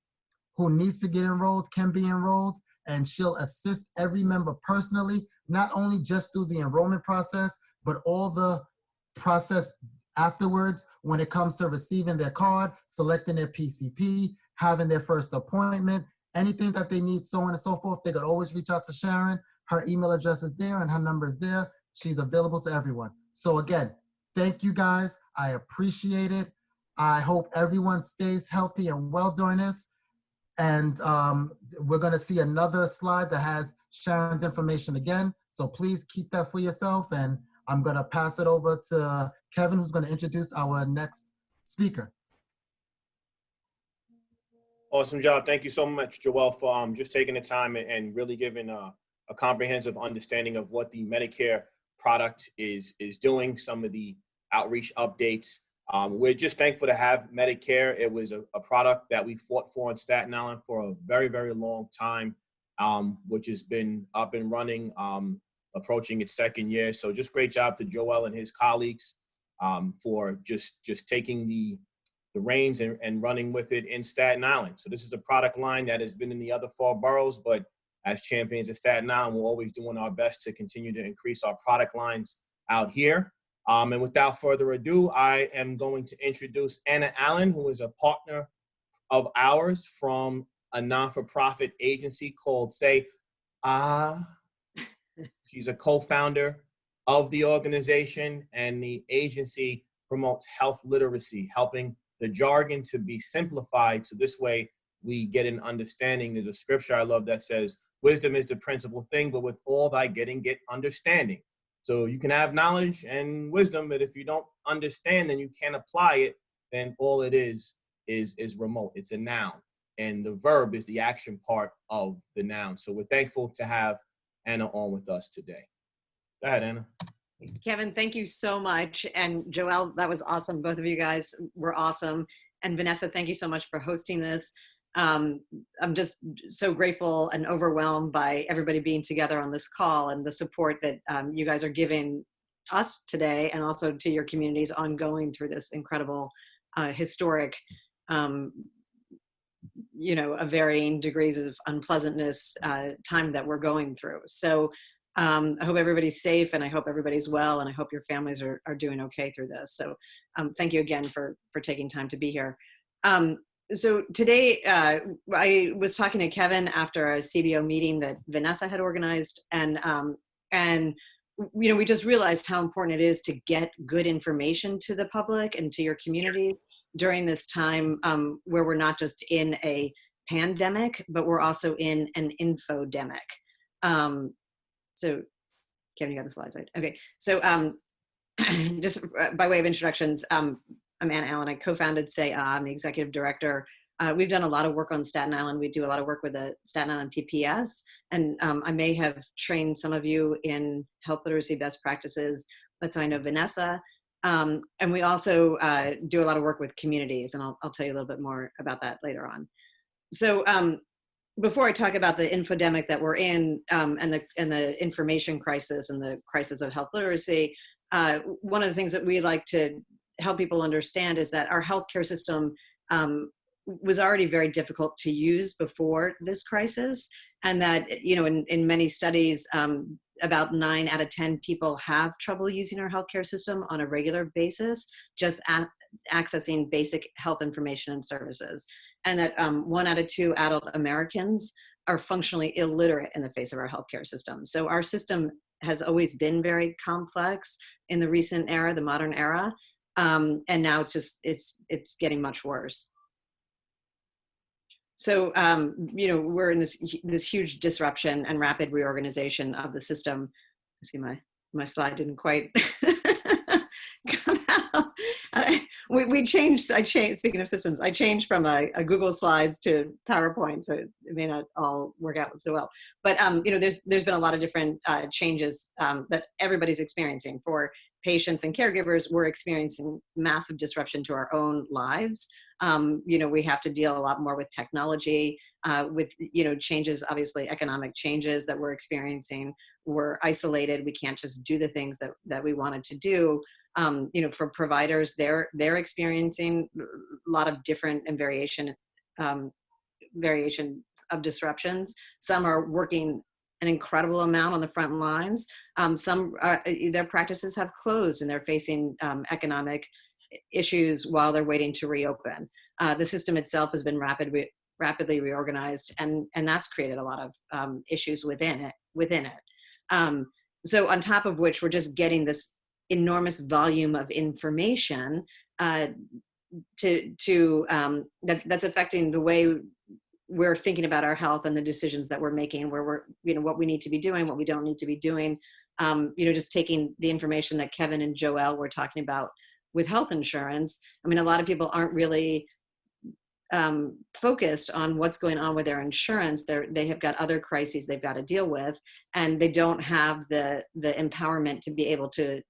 who needs to get enrolled can be enrolled, and she'll assist every member personally, not only just through the enrollment process, but all the process afterwards when it comes to receiving their card, selecting their PCP, having their first appointment, anything that they need, so on and so forth. They could always reach out to Sharon. Her email address is there and her number is there. She's available to everyone. So again, thank you guys. I appreciate it. I hope everyone stays healthy and well during this. And we're going to see another slide that has Sharon's information again. So please keep that for yourself. And I'm going to pass it over to Kevin, who's going to introduce our next speaker. Awesome job. Thank you so much, Joelle, for just taking the time and really giving a comprehensive understanding of what the Medicare product is doing, some of the outreach updates. We're just thankful to have Medicare. It was a product that we fought for in Staten Island for a very, very long time, which has been up and running, approaching its second year. So just great job to Joel and his colleagues for just taking the reins and running with it in Staten Island. So this is a product line that has been in the other 4 boroughs, but as champions of Staten Island, we're always doing our best to continue to increase our product lines out here. And without further ado, I am going to introduce Anna Allen, who is a partner of ours from a non-for-profit agency called Say Ah. She's a co-founder of the organization, and the agency promotes health literacy, helping the jargon to be simplified. So this way we get an understanding. There's a scripture I love that says, wisdom is the principal thing, but with all thy getting, get understanding. So you can have knowledge and wisdom, but if you don't understand, then you can't apply it, then all it is remote. It's a noun. And the verb is the action part of the noun. So we're thankful to have Anna on with us today. Go ahead, Anna. Kevin, thank you so much. And Joelle, that was awesome. Both of you guys were awesome. And Vanessa, thank you so much for hosting this. I'm just so grateful and overwhelmed by everybody being together on this call and the support that you guys are giving us today, and also to your communities ongoing through this incredible, historic, of varying degrees of unpleasantness time that we're going through. So I hope everybody's safe, and I hope everybody's well, and I hope your families are doing okay through this. So thank you again for taking time to be here. So today, I was talking to Kevin after a CBO meeting that Vanessa had organized, and we just realized how important it is to get good information to the public and to your community during this time where we're not just in a pandemic, but we're also in an infodemic. So Kevin, you got the slides, right? Okay, so just by way of introductions, I'm Anna Allen. I co-founded Say Ah. I'm the executive director. We've done a lot of work on Staten Island. We do a lot of work with the Staten Island PPS. And I may have trained some of you in health literacy best practices. That's how I know Vanessa. And we also do a lot of work with communities. And I'll tell you a little bit more about that later on. So before I talk about the infodemic that we're in and the information crisis and the crisis of health literacy, one of the things that we like to help people understand is that our healthcare system was already very difficult to use before this crisis, and that in many studies about 9 out of 10 people have trouble using our healthcare system on a regular basis, just accessing basic health information and services, and that 1 out of 2 adult Americans are functionally illiterate in the face of our healthcare system. So our system has always been very complex in the recent era, the modern era. And now it's getting much worse. So, we're in this huge disruption and rapid reorganization of the system. I see my slide didn't quite come out. I changed, speaking of systems, I changed from a Google Slides to PowerPoint, so it may not all work out so well. But, there's been a lot of different changes that everybody's experiencing. For patients and caregivers, we're experiencing massive disruption to our own lives. We have to deal a lot more with technology, with, changes, obviously economic changes that we're experiencing. We're isolated. We can't just do the things that we wanted to do. For providers, they're experiencing a lot of different and variation of disruptions. Some are working an incredible amount on the front lines. Some their practices have closed and they're facing economic issues while they're waiting to reopen. The system itself has been rapidly reorganized, and that's created a lot of issues within it. So on top of which, we're just getting this enormous volume of information that's affecting the way we're thinking about our health and the decisions that we're making, where we're, what we need to be doing, what we don't need to be doing. Just taking the information that Kevin and Joelle were talking about with health insurance. I mean, a lot of people aren't really focused on what's going on with their insurance. They have got other crises they've got to deal with, and they don't have the empowerment to be able to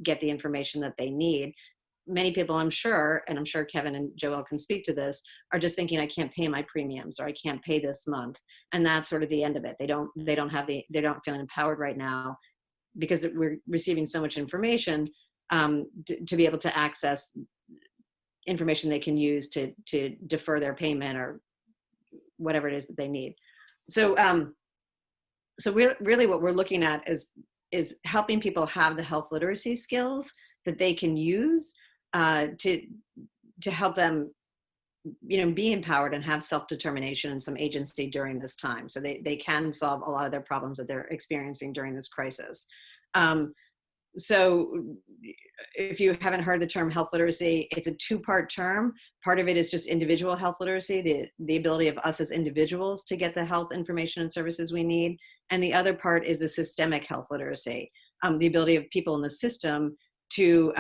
get the information that they need. Many people, I'm sure, and I'm sure Kevin and Joelle can speak to this, are just thinking, I can't pay my premiums, or I can't pay this month. And that's sort of the end of it. They don't feel empowered right now because we're receiving so much information to be able to access information they can use to defer their payment or whatever it is that they need. So really what we're looking at is helping people have the health literacy skills that they can use to help them, be empowered and have self-determination and some agency during this time. So they can solve a lot of their problems that they're experiencing during this crisis. So if you haven't heard the term health literacy, it's a two-part term. Part of it is just individual health literacy, the ability of us as individuals to get the health information and services we need. And the other part is the systemic health literacy, the ability of people in the system to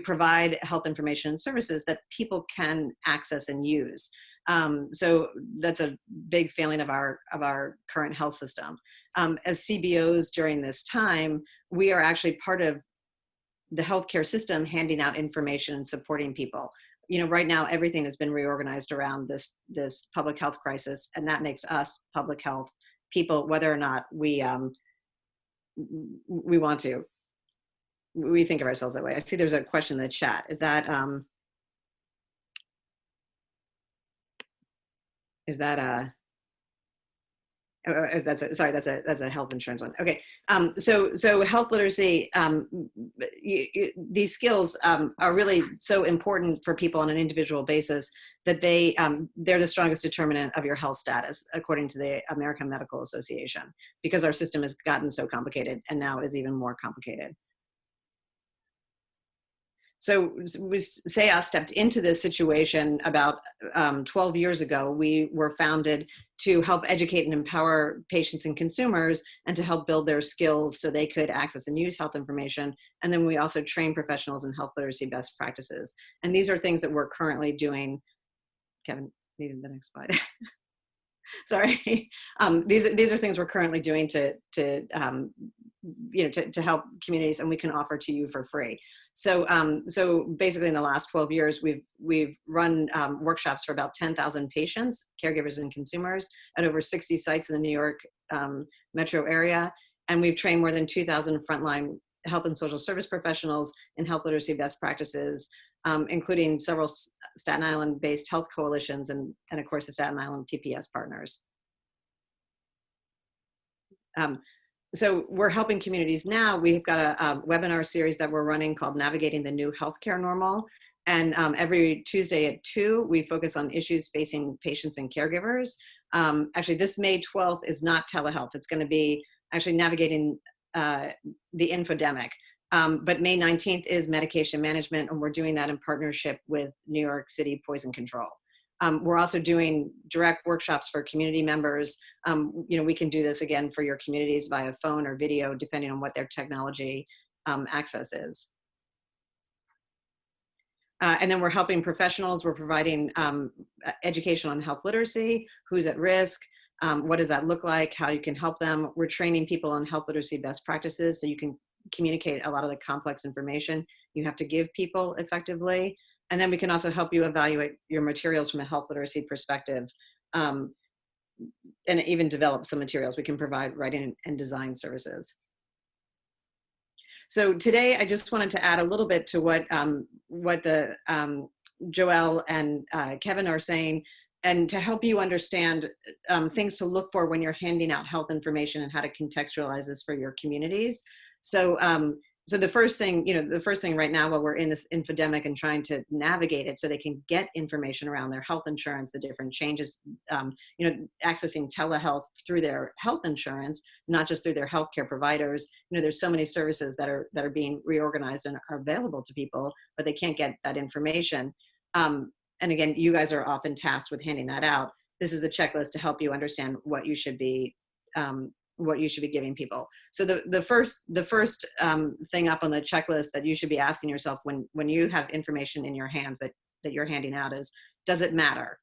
provide health information and services that people can access and use. So that's a big failing of our current health system. As CBOs during this time, we are actually part of the healthcare system handing out information and supporting people. Right now, everything has been reorganized around this public health crisis, and that makes us public health people, whether or not we want to. We think of ourselves that way. I see there's a question in the chat. Is that that's a health insurance one. Okay. So health literacy, these skills are really so important for people on an individual basis that they're the strongest determinant of your health status, according to the American Medical Association, because our system has gotten so complicated and now is even more complicated. So Say Ah stepped into this situation about 12 years ago. We were founded to help educate and empower patients and consumers and to help build their skills so they could access and use health information. And then we also train professionals in health literacy best practices. And these are things that we're currently doing. Kevin, needed the next slide. Sorry. These are things we're currently doing to help communities, and we can offer to you for free. So basically in the last 12 years, we've run workshops for about 10,000 patients, caregivers, and consumers at over 60 sites in the New York metro area. And we've trained more than 2,000 frontline health and social service professionals in health literacy best practices, including several Staten Island-based health coalitions and of course the Staten Island PPS partners. So we're helping communities now. We've got a webinar series that we're running called Navigating the New Healthcare Normal. And every Tuesday at 2, we focus on issues facing patients and caregivers. Actually, this May 12th is not telehealth. It's going to be actually navigating the infodemic. But May 19th is medication management, and we're doing that in partnership with New York City Poison Control. We're also doing direct workshops for community members. We can do this again for your communities via phone or video, depending on what their technology access is. And then we're helping professionals. We're providing education on health literacy, who's at risk, what does that look like, how you can help them. We're training people on health literacy best practices so you can communicate a lot of the complex information you have to give people effectively. And then we can also help you evaluate your materials from a health literacy perspective, and even develop some materials. We can provide writing and design services. So today, I just wanted to add a little bit to what the Joelle and Kevin are saying, and to help you understand things to look for when you're handing out health information and how to contextualize this for your communities. So, so the first thing right now, while we're in this infodemic and trying to navigate it so they can get information around their health insurance, the different changes, accessing telehealth through their health insurance, not just through their healthcare providers. There's so many services that are being reorganized and are available to people, but they can't get that information. And again, you guys are often tasked with handing that out. This is a checklist to help you understand what you should be giving people. So the first thing up on the checklist that you should be asking yourself when you have information in your hands that you're handing out is, does it matter?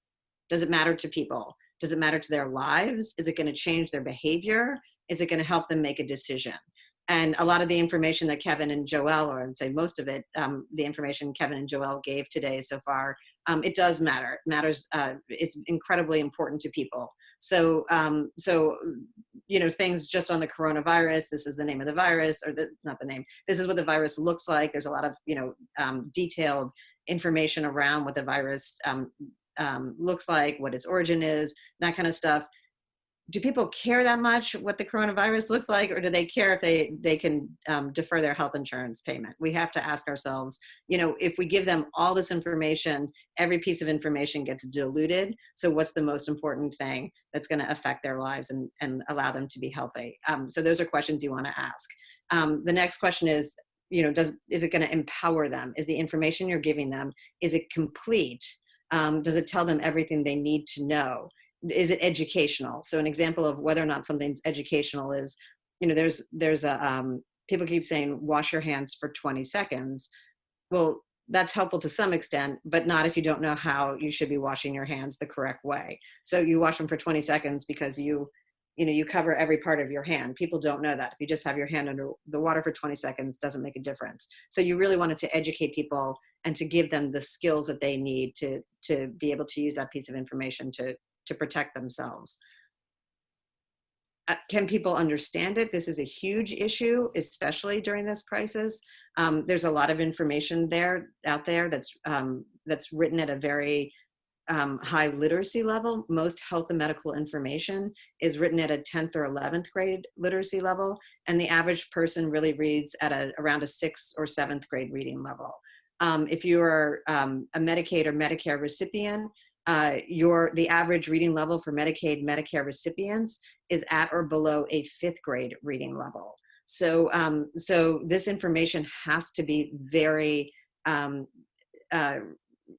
Does it matter to people? Does it matter to their lives? Is it going to change their behavior? Is it going to help them make a decision? And a lot of the information that Kevin and Joelle, or I'd say most of it, the information Kevin and Joelle gave today so far, it does matter. It matters. It's incredibly important to people. So, things just on the coronavirus, this is the name of the virus, or not the name, this is what the virus looks like. There's a lot of, detailed information around what the virus looks like, what its origin is, that kind of stuff. Do people care that much what the coronavirus looks like, or do they care if they can defer their health insurance payment? We have to ask ourselves, if we give them all this information, every piece of information gets diluted. So what's the most important thing that's going to affect their lives and allow them to be healthy? So those are questions you want to ask. The next question is, is it going to empower them? Is the information you're giving them, is it complete? Does it tell them everything they need to know? Is it educational? So an example of whether or not something's educational is, there's a, people keep saying, wash your hands for 20 seconds. Well, that's helpful to some extent, but not if you don't know how you should be washing your hands the correct way. So you wash them for 20 seconds because you cover every part of your hand. People don't know that. If you just have your hand under the water for 20 seconds, doesn't make a difference. So you really wanted to educate people and to give them the skills that they need to be able to use that piece of information to protect themselves. Can people understand it? This is a huge issue, especially during this crisis. There's a lot of information out there that's written at a very high literacy level. Most health and medical information is written at a 10th or 11th grade literacy level, and the average person really reads at around a 6th or 7th grade reading level. If you are a Medicaid or Medicare recipient, the average reading level for Medicaid, Medicare recipients is at or below a 5th grade reading level. So, so this information has to be very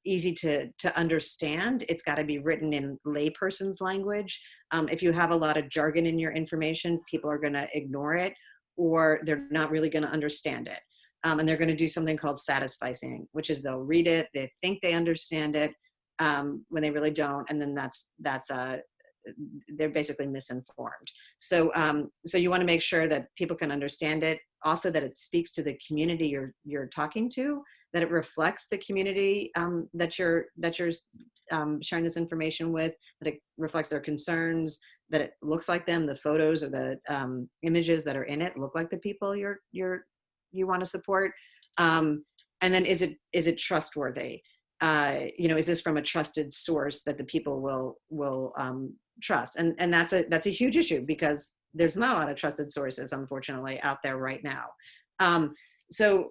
easy to understand. It's got to be written in layperson's language. If you have a lot of jargon in your information, people are going to ignore it, or they're not really going to understand it. And they're going to do something called satisficing, which is they'll read it, they think they understand it, when they really don't, and then they're basically misinformed. So, so you want to make sure that people can understand it. Also, that it speaks to the community you're talking to, that it reflects the community that you're sharing this information with, that it reflects their concerns, that it looks like them. The photos or the images that are in it look like the people you want to support. And then is it trustworthy? Is this from a trusted source that the people will trust? And that's a huge issue, because there's not a lot of trusted sources, unfortunately, out there right now. So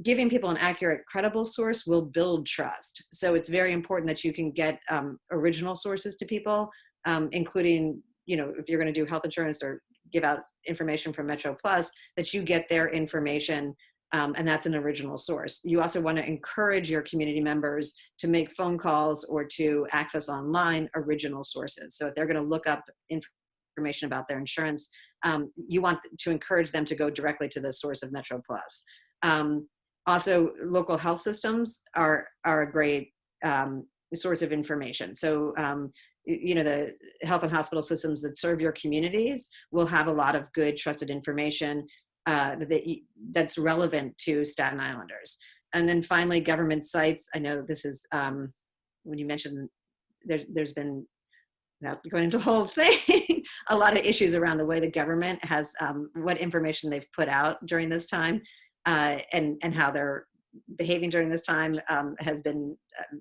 giving people an accurate, credible source will build trust. So it's very important that you can get original sources to people, including, if you're going to do health insurance or give out information from MetroPlus, that you get their information. And that's an original source. You also want to encourage your community members to make phone calls or to access online original sources. So if they're going to look up information about their insurance, you want to encourage them to go directly to the source of MetroPlus. Also, local health systems are a great source of information. So, the health and hospital systems that serve your communities will have a lot of good, trusted information. that's relevant to Staten Islanders. And then finally, government sites. I know this is, when you mentioned there's been, without going into the whole thing, a lot of issues around the way the government has, what information they've put out during this time, and how they're behaving during this time has been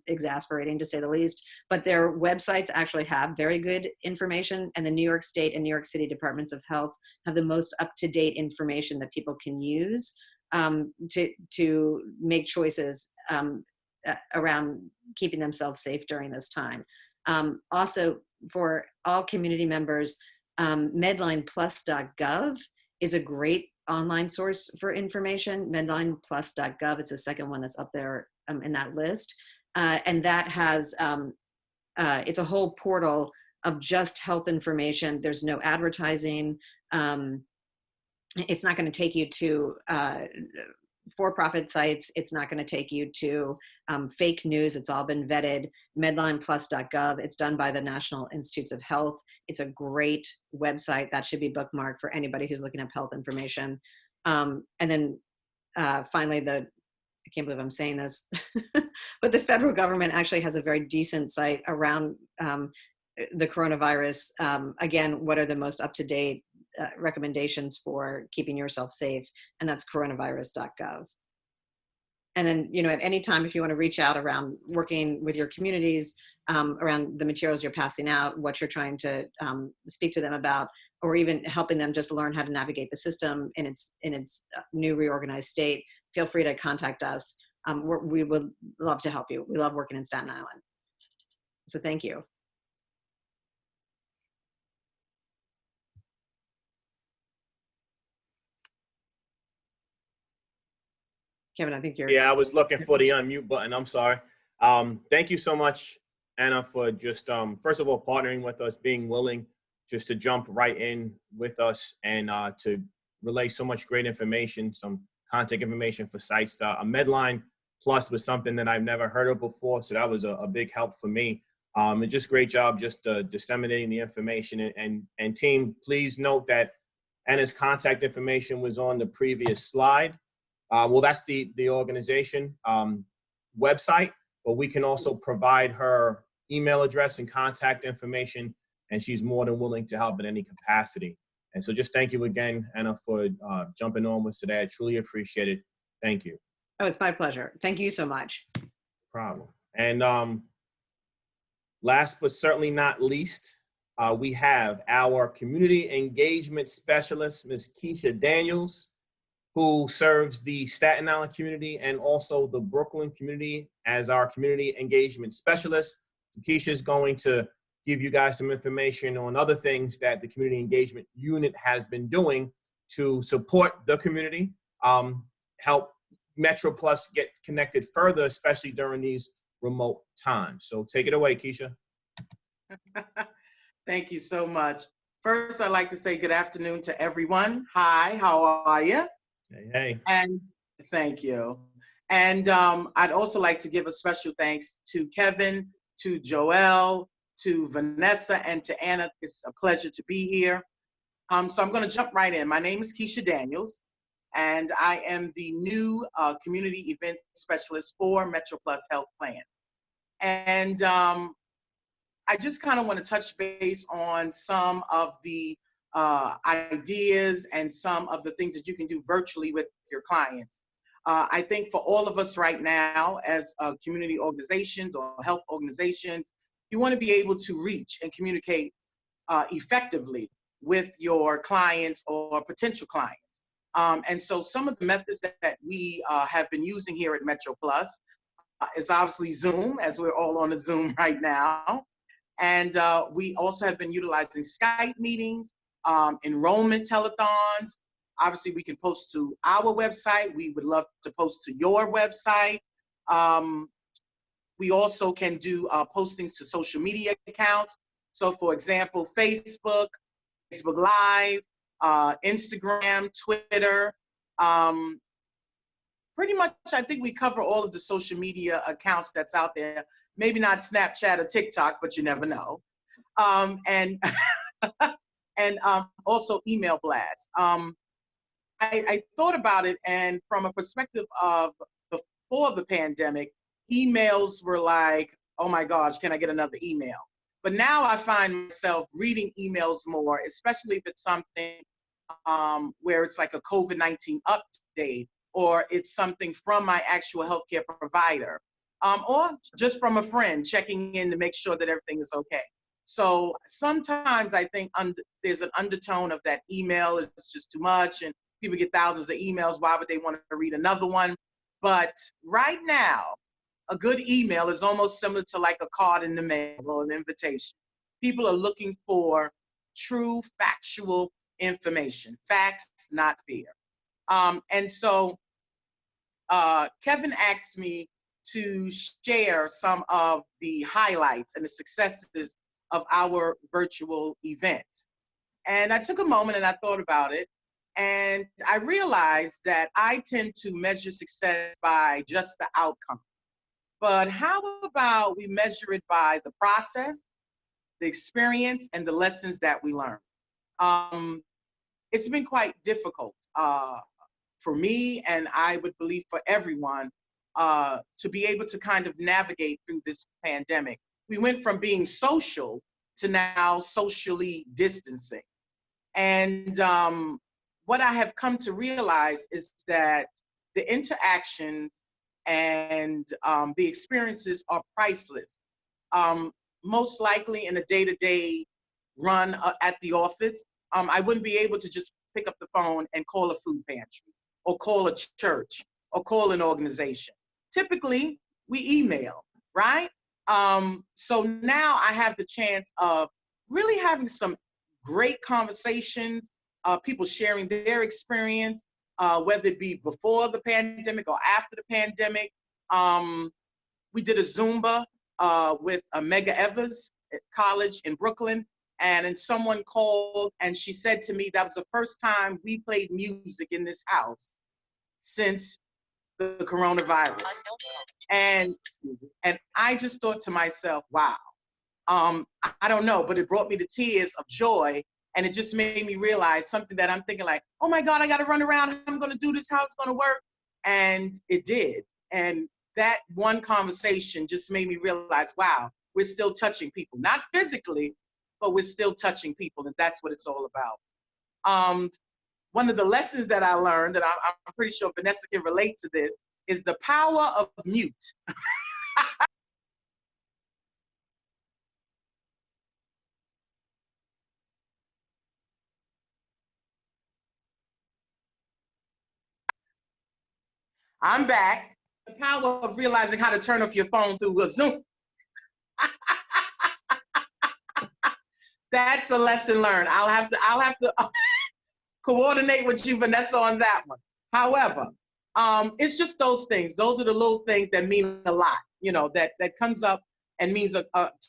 exasperating, to say the least. But their websites actually have very good information, and the New York State and New York City Departments of Health have the most up-to-date information that people can use to make choices around keeping themselves safe during this time. Also, for all community members, medlineplus.gov is a great online source for information. Medlineplus.gov, it's the second one that's up there in that list. And that has, it's a whole portal of just health information. There's no advertising. It's not going to take you to for-profit sites. It's not going to take you to fake news. It's all been vetted. Medlineplus.gov. It's done by the National Institutes of Health. It's a great website that should be bookmarked for anybody who's looking up health information. And then finally, I can't believe I'm saying this, but the federal government actually has a very decent site around the coronavirus. Again, what are the most up-to-date recommendations for keeping yourself safe? And that's coronavirus.gov. And then, you know, at any time, if you want to reach out around working with your communities, around the materials you're passing out, what you're trying to speak to them about, or even helping them just learn how to navigate the system in its new reorganized state, feel free to contact us. We would love to help you. We love working in Staten Island. So thank you. Kevin, I think you're. Yeah, I was looking for the unmute button. I'm sorry. Thank you so much, Anna, for just, first of all, partnering with us, being willing just to jump right in with us and to relay so much great information, some contact information for sites. A Medline Plus was something that I've never heard of before, so that was a big help for me. And just great job just disseminating the information. And team, please note that Anna's contact information was on the previous slide. Well, that's the organization website, but we can also provide her email address and contact information, and she's more than willing to help in any capacity. And so just thank you again, Anna, for jumping on with us today. I truly appreciate it. Thank you. Oh, it's my pleasure. Thank you so much. No problem. And last but certainly not least, we have our community engagement specialist, Ms. Keisha Daniels, who serves the Staten Island community and also the Brooklyn community as our community engagement specialist. Keisha is going to give you guys some information on other things that the community engagement unit has been doing to support the community, help MetroPlus get connected further, especially during these remote times. So take it away, Keisha. Thank you so much. First, I'd like to say good afternoon to everyone. Hi, how are you? Hey. And thank you. And I'd also like to give a special thanks to Kevin, to Joelle, to Vanessa, and to Anna. It's a pleasure to be here. So I'm going to jump right in. My name is Keisha Daniels, and I am the new community event specialist for MetroPlus Health Plan. And I just kind of want to touch base on some of the ideas and some of the things that you can do virtually with your clients. I think for all of us right now as community organizations or health organizations, you want to be able to reach and communicate effectively with your clients or potential clients. And so some of the methods that we have been using here at MetroPlus is obviously Zoom, as we're all on a Zoom right now. And we also have been utilizing Skype meetings, enrollment telethons. Obviously, we can post to our website. We would love to post to your website. We also can do postings to social media accounts. So for example, Facebook Live, Instagram, Twitter. Pretty much, I think we cover all of the social media accounts that's out there. Maybe not Snapchat or TikTok, but you never know. And also email blasts. I thought about it, and from a perspective of before the pandemic, emails were like, oh my gosh, can I get another email? But now I find myself reading emails more, especially if it's something where it's like a COVID-19 update, or it's something from my actual healthcare provider, or just from a friend checking in to make sure that everything is okay. So sometimes I think there's an undertone of that email is just too much, and people get thousands of emails. Why would they want to read another one? But right now, a good email is almost similar to like a card in the mail or an invitation. People are looking for true factual information, facts, not fear. And so Kevin asked me to share some of the highlights and the successes of our virtual events. And I took a moment and I thought about it. And I realized that I tend to measure success by just the outcome. But how about we measure it by the process, the experience, and the lessons that we learn? It's been quite difficult for me, and I would believe for everyone, to be able to kind of navigate through this pandemic. We went from being social to now socially distancing. And what I have come to realize is that the interactions and the experiences are priceless. Most likely in a day-to-day run at the office, I wouldn't be able to just pick up the phone and call a food pantry or call a church or call an organization. Typically, we email, right? So now I have the chance of really having some great conversations, people sharing their experience, whether it be before the pandemic or after the pandemic. We did a Zumba with Mega Evers at college in Brooklyn, and then someone called and she said to me that was the first time we played music in this house since the coronavirus. And I just thought to myself, wow, I don't know, but it brought me to tears of joy. And it just made me realize something that I'm thinking like, oh my God, I got to run around. I'm going to do this. How it's going to work. And it did. And that one conversation just made me realize, wow, we're still touching people, not physically, but we're still touching people. And that's what it's all about. One of the lessons that I learned, and I'm pretty sure Vanessa can relate to this, is the power of mute. I'm back. The power of realizing how to turn off your phone through a Zoom. That's a lesson learned. I'll have to coordinate with you, Vanessa, on that one. However, it's just those things. Those are the little things that mean a lot, you know, that comes up and means a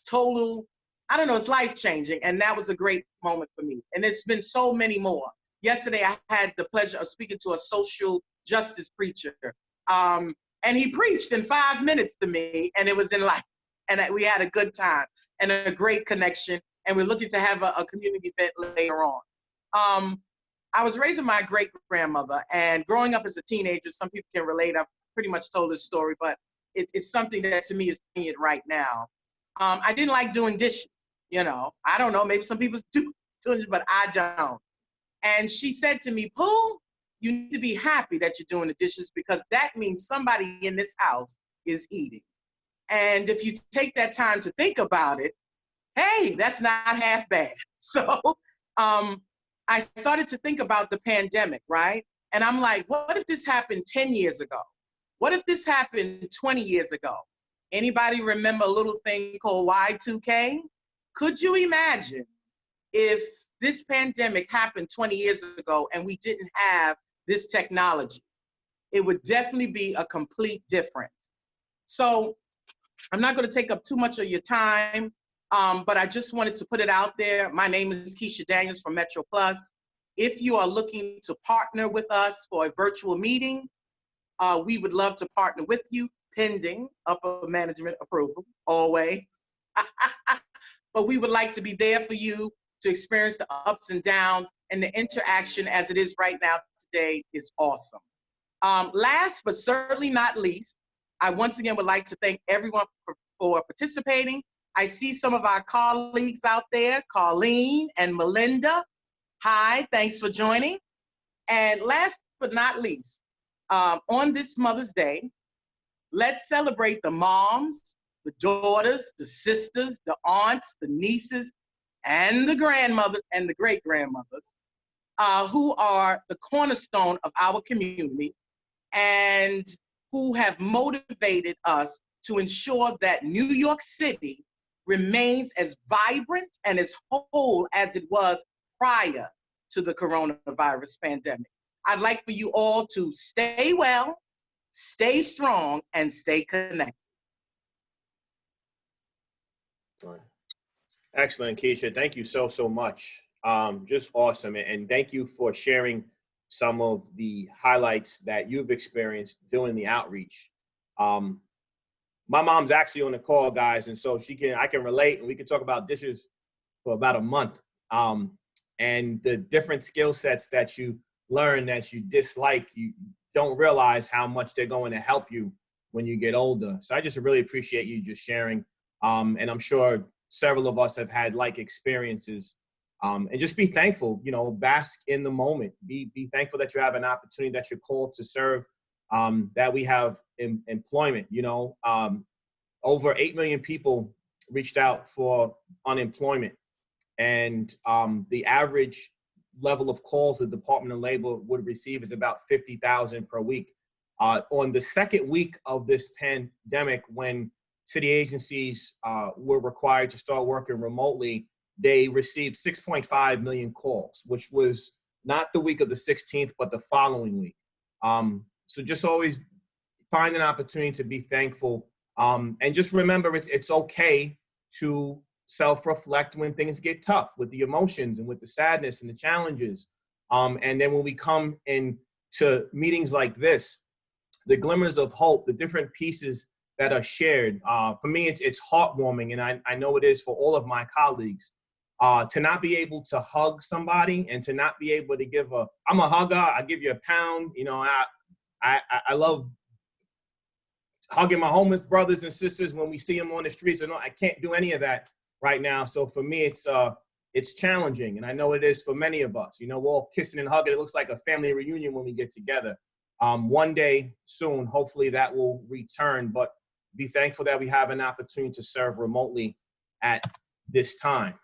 total, I don't know, it's life-changing. And that was a great moment for me. And there's been so many more. Yesterday, I had the pleasure of speaking to a social justice preacher. And he preached in 5 minutes to me, and it was in life. And we had a good time and a great connection. And we're looking to have a community event later on. I was raising my great-grandmother, and growing up as a teenager, some people can relate. I've pretty much told this story, but it's something that to me is poignant right now. I didn't like doing dishes, you know. I don't know, maybe some people do, but I don't. And she said to me, Pooh, you need to be happy that you're doing the dishes because that means somebody in this house is eating. And if you take that time to think about it, hey, that's not half bad. So I started to think about the pandemic, right? And I'm like, what if this happened 10 years ago? What if this happened 20 years ago? Anybody remember a little thing called Y2K? Could you imagine if this pandemic happened 20 years ago and we didn't have this technology? It would definitely be a complete difference. So I'm not going to take up too much of your time, but I just wanted to put it out there. My name is Keisha Daniels from MetroPlus. If you are looking to partner with us for a virtual meeting, we would love to partner with you, pending upper management approval, always. But we would like to be there for you to experience the ups and downs and the interaction as it is right now Day is awesome. Last but certainly not least, I once again would like to thank everyone for participating. I see some of our colleagues out there, Colleen and Melinda. Hi, thanks for joining. And last but not least, on this Mother's Day, let's celebrate the moms, the daughters, the sisters, the aunts, the nieces, and the grandmothers and the great-grandmothers who are the cornerstone of our community and who have motivated us to ensure that New York City remains as vibrant and as whole as it was prior to the coronavirus pandemic. I'd like for you all to stay well, stay strong, and stay connected. Excellent, Keisha. Thank you so much. Just awesome. And thank you for sharing some of the highlights that you've experienced doing the outreach. My mom's actually on the call, guys, and so I can relate, and we can talk about dishes for about a month. And the different skill sets that you learn that you dislike, you don't realize how much they're going to help you when you get older. So I just really appreciate you just sharing. And I'm sure several of us have had like experiences. And just be thankful, bask in the moment. Be thankful that you have an opportunity, that you're called to serve, that we have employment. Over 8 million people reached out for unemployment. And the average level of calls the Department of Labor would receive is about 50,000 per week. On the second week of this pandemic, when city agencies were required to start working remotely, they received 6.5 million calls, which was not the week of the 16th, but the following week. So just always find an opportunity to be thankful. And just remember, it's okay to self-reflect when things get tough with the emotions and with the sadness and the challenges. And then when we come into meetings like this, the glimmers of hope, the different pieces that are shared, for me, it's heartwarming. And I know it is for all of my colleagues, to not be able to hug somebody and to not be able to I'm a hugger, I give you a pound. I love hugging my homeless brothers and sisters when we see them on the streets. I can't do any of that right now. So for me, it's challenging. And I know it is for many of us. We're all kissing and hugging. It looks like a family reunion when we get together. One day soon, hopefully that will return, but be thankful that we have an opportunity to serve remotely at this time.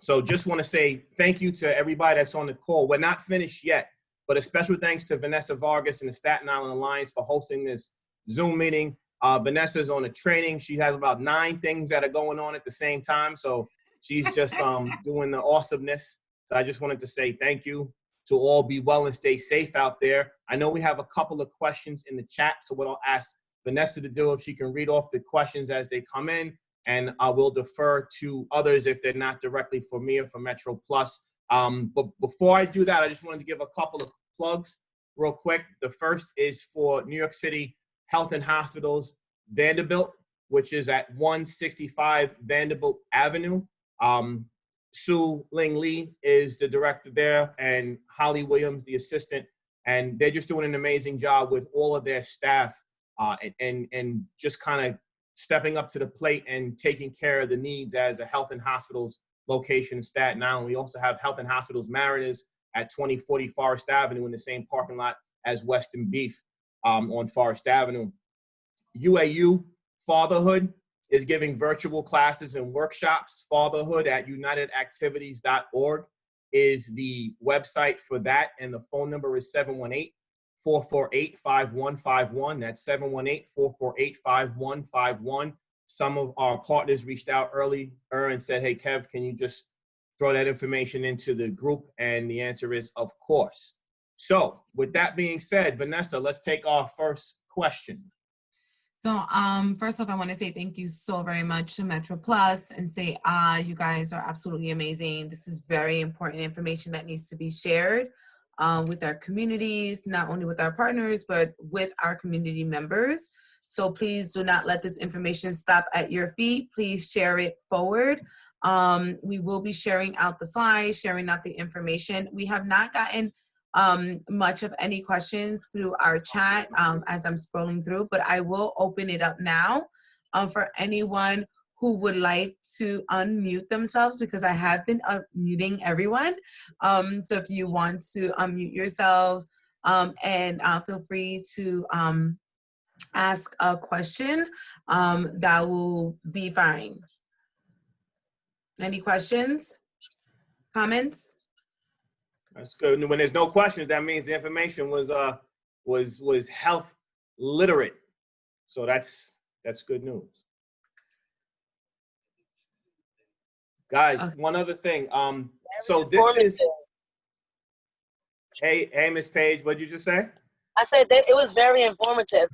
So just want to say thank you to everybody that's on the call. We're not finished yet, but a special thanks to Vanessa Vargas and the Staten Island Alliance for hosting this Zoom meeting. Vanessa's on a training. She has about 9 things that are going on at the same time. So she's just doing the awesomeness. So I just wanted to say thank you to all. Be well and stay safe out there. I know we have a couple of questions in the chat. So what I'll ask Vanessa to do, if she can read off the questions as they come in, and I will defer to others if they're not directly for me or for MetroPlus. But before I do that, I just wanted to give a couple of plugs real quick. The first is for New York City Health and Hospitals Vanderbilt, which is at 165 Vanderbilt Avenue. Sue Ling Lee is the director there, and Holly Williams, the assistant. And they're just doing an amazing job with all of their staff and just kind of stepping up to the plate and taking care of the needs as a health and hospitals location in Staten Island. We also have Health and Hospitals Mariners at 2040 Forest Avenue in the same parking lot as Western Beef on Forest Avenue. UAU Fatherhood is giving virtual classes and workshops. Fatherhood at unitedactivities.org is the website for that, and the phone number is 718-448-5151. That's 718-448-5151. Some of our partners reached out earlier and said, hey, Kev, can you just throw that information into the group? And the answer is, of course. So with that being said, Vanessa, let's take our first question. So first off, I want to say thank you so very much to MetroPlus and Say Ah. You guys are absolutely amazing. This is very important information that needs to be shared with our communities, not only with our partners, but with our community members. So please do not let this information stop at your feet. Please share it forward. We will be sharing out the slides, sharing out the information. We have not gotten much of any questions through our chat as I'm scrolling through, but I will open it up now for anyone who would like to unmute themselves, because I have been unmuting everyone. So if you want to unmute yourselves and feel free to ask a question, that will be fine. Any questions? Comments? That's good. When there's no questions, that means the information was health literate. So that's good news. Guys, one other thing. So this is, hey, Miss Page, what'd you just say? I said that it was very informative.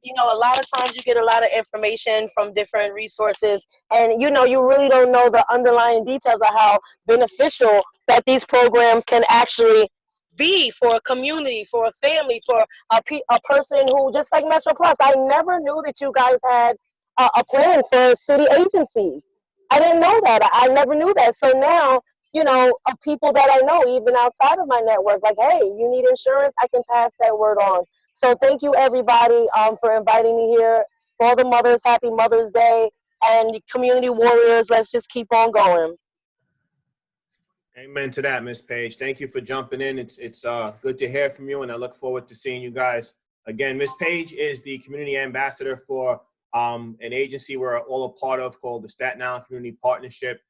You know, a lot of times you get a lot of information from different resources, and you know, you really don't know the underlying details of how beneficial that these programs can actually be for a community, for a family, for a person who, just like MetroPlus, I never knew that you guys had a plan for city agencies. I didn't know that. I never knew that. So now, you know, of people that I know, even outside of my network, like, hey, you need insurance, I can pass that word on. So thank you, everybody, for inviting me here. For all the mothers, happy Mother's Day. And community warriors, let's just keep on going. Amen to that, Miss Page. Thank you for jumping in. It's good to hear from you, and I look forward to seeing you guys again. Miss Page is the community ambassador for an agency we're all a part of called the Staten Island Community Partnership.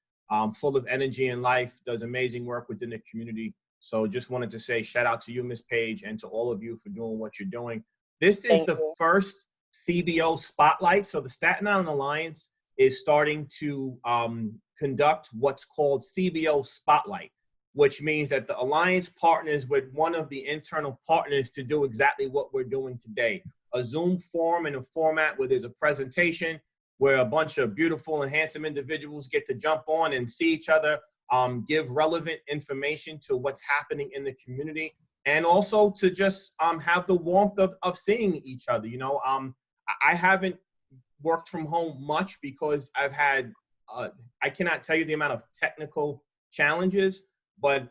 Full of energy and life, does amazing work within the community. So just wanted to say shout out to you, Miss Page, and to all of you for doing what you're doing. This is the first CBO Spotlight. So the Staten Island Alliance is starting to conduct what's called CBO Spotlight, which means that the Alliance partners with one of the internal partners to do exactly what we're doing today. A Zoom forum in a format where there's a presentation, where a bunch of beautiful and handsome individuals get to jump on and see each other, give relevant information to what's happening in the community, and also to just have the warmth of seeing each other. You know, I haven't worked from home much because I've had, I cannot tell you the amount of technical challenges, but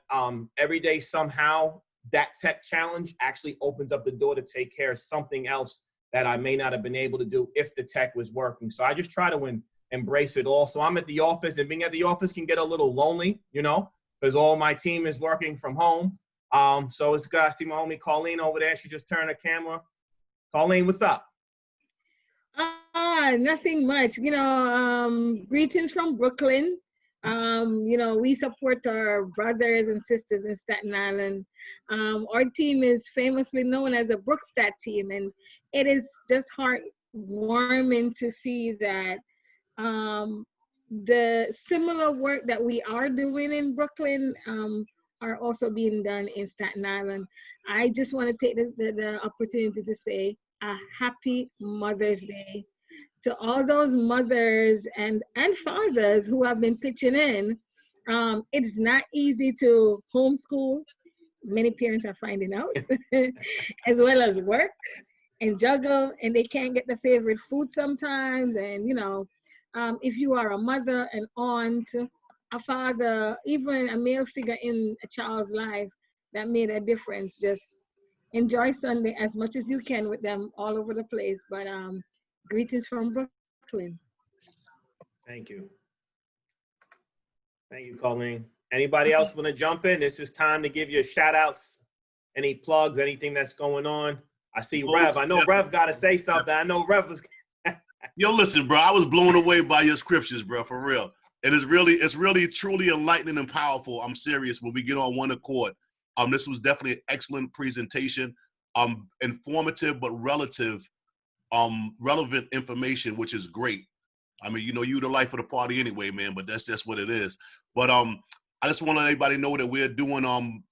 every day somehow that tech challenge actually opens up the door to take care of something else that I may not have been able to do if the tech was working. So I just try to embrace it all. So I'm at the office, and being at the office can get a little lonely, you know, because all my team is working from home. So it's good. I see my homie Colleen over there. She just turned the camera. Colleen, what's up? Nothing much. You know, greetings from Brooklyn. You know, we support our brothers and sisters in Staten Island. Our team is famously known as a Brookstat team, and it is just heartwarming to see that the similar work that we are doing in Brooklyn are also being done in Staten Island. I just want to take the opportunity to say a happy Mother's Day to all those mothers and fathers who have been pitching in. It's not easy to homeschool. Many parents are finding out, as well as work and juggle, and they can't get the favorite food sometimes. And, you know, if you are a mother, an aunt, a father, even a male figure in a child's life that made a difference, just enjoy Sunday as much as you can with them all over the place. But greetings from Brooklyn. Thank you. Thank you, Colleen. Anybody else want to jump in? This is time to give you shout outs, any plugs, anything that's going on. I see Rev. I know Rev got to say something. I know Rev was. Yo, listen, bro, I was blown away by your scriptures, bro, for real. And it's really truly enlightening and powerful. I'm serious when we get on one accord. This was definitely an excellent presentation. Informative but relevant information, which is great. I mean, you know, you the life of the party anyway, man, but that's just what it is. But I just want to let everybody know that we're doing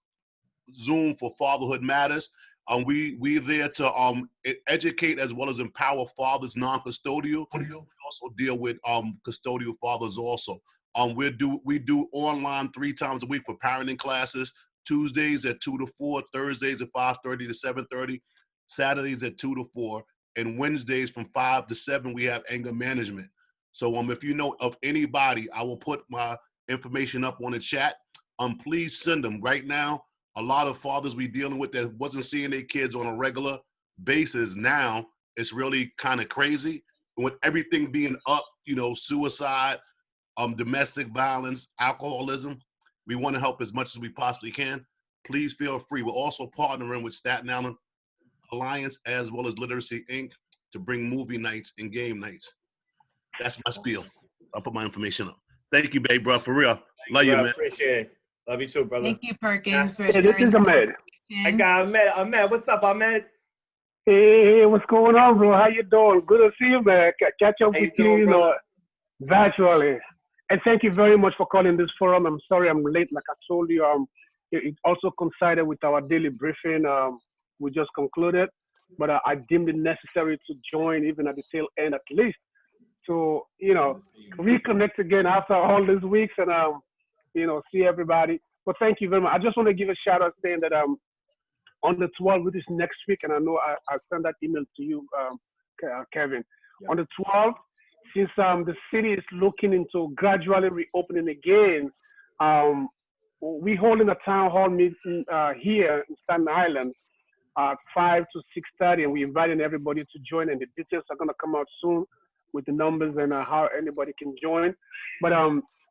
Zoom for Fatherhood Matters. We're there to educate as well as empower fathers non-custodial. We also deal with custodial fathers also. We do online 3 times a week for parenting classes. Tuesdays at 2 to 4, Thursdays at 5:30 to 7:30, Saturdays at 2 to 4, and Wednesdays from 5 to 7 we have anger management. So if you know of anybody, I will put my information up on the chat. Please send them right now. A lot of fathers we dealing with that wasn't seeing their kids on a regular basis. Now it's really kind of crazy. With everything being up, you know, suicide, domestic violence, alcoholism, we want to help as much as we possibly can. Please feel free. We're also partnering with Staten Island Alliance as well as Literacy Inc. to bring movie nights and game nights. That's my spiel. I'll put my information up. Thank you, babe, bro. For real. Love you, man. Appreciate it. Love you too, brother. Thank you, Perkins, for Hey, this sharing is that Ahmed. I information. got Ahmed. Ahmed, what's up, Ahmed? Hey, what's going on, bro? How you doing? Good to see you, man. Catch up How with you doing, you, brother? virtually. And thank you very much for calling this forum. I'm sorry I'm late. Like I told you, it also coincided with our daily briefing. We just concluded, but I deemed it necessary to join even at the tail end at least to, you know, reconnect again after all these weeks and, you know, see everybody. But thank you very much. I just want to give a shout out saying that on the 12th, which is next week, and I know I sent that email to you, Kevin. Yeah. On the 12th, since the city is looking into gradually reopening again, we're holding a town hall meeting here in Staten Island at 5 to 6:30, and we're inviting everybody to join. And the details are going to come out soon with the numbers and how anybody can join. But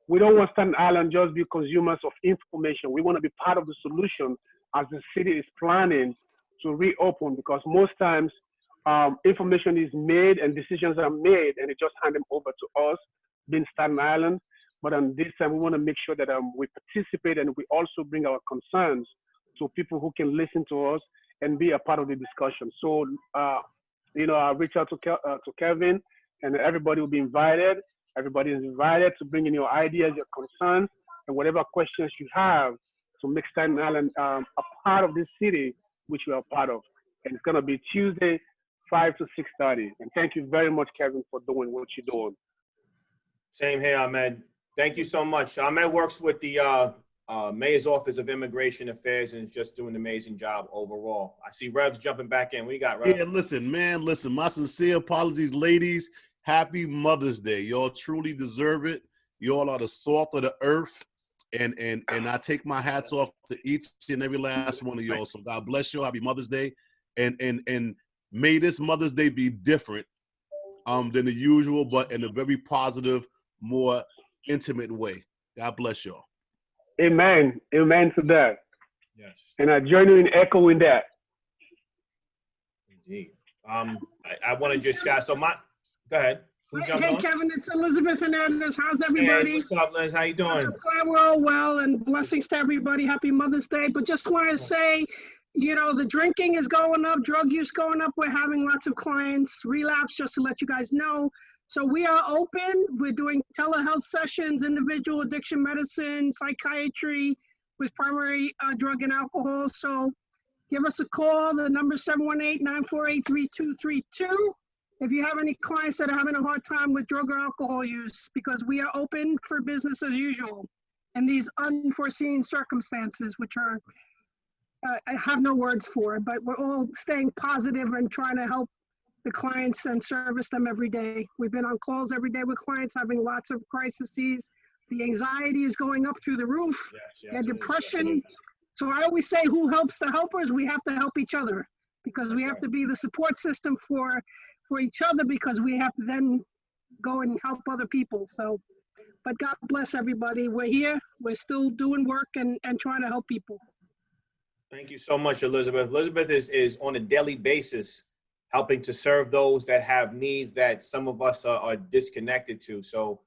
we don't want Staten Island just be consumers of information. We want to be part of the solution as the city is planning to reopen, because most times information is made and decisions are made and they just hand them over to us, being Staten Island. But this time we want to make sure that we participate and we also bring our concerns to people who can listen to us and be a part of the discussion. So, you know, I'll reach out to Kevin, and everybody will be invited. Everybody is invited to bring in your ideas, your concerns, and whatever questions you have to make Staten Island a part of this city, which we are part of. And it's going to be Tuesday, 5 to 6:30. And thank you very much, Kevin, for doing what you're doing. Same here, Ahmed. Thank you so much. Ahmed works with the Mayor's Office of Immigration Affairs and is just doing an amazing job overall. I see Rev's jumping back in. What you got, Rev? Yeah, listen, man, listen. My sincere apologies, ladies. Happy Mother's Day. Y'all truly deserve it. Y'all are the salt of the earth. And I take my hats off to each and every last one of y'all. So God bless you. Happy Mother's Day. And may this Mother's Day be different than the usual, but in a very positive, more intimate way. God bless y'all. Amen. Amen to that. Yes. And I join you in echoing that. Indeed. I want to just shout. So go ahead. Hey, Kevin, it's Elizabeth Hernandez. How's everybody? Hey, what's up, Liz? How you doing? I'm glad we're all well, and blessings to everybody. Happy Mother's Day. But just want to say, you know, the drinking is going up, drug use going up. We're having lots of clients relapse, just to let you guys know. So we are open. We're doing telehealth sessions, individual addiction medicine, psychiatry with primary drug and alcohol. So give us a call. The number is 718-948-3232. If you have any clients that are having a hard time with drug or alcohol use, because we are open for business as usual in these unforeseen circumstances, which are, I have no words for, but we're all staying positive and trying to help the clients and service them every day. We've been on calls every day with clients having lots of crises. The anxiety is going up through the roof, their depression. So I always say, who helps the helpers? We have to help each other, because we have to be the support system for each other, because we have to then go and help other people. So, but God bless everybody. We're here. We're still doing work and trying to help people. Thank you so much, Elizabeth. Elizabeth is on a daily basis helping to serve those that have needs that some of us are disconnected to. So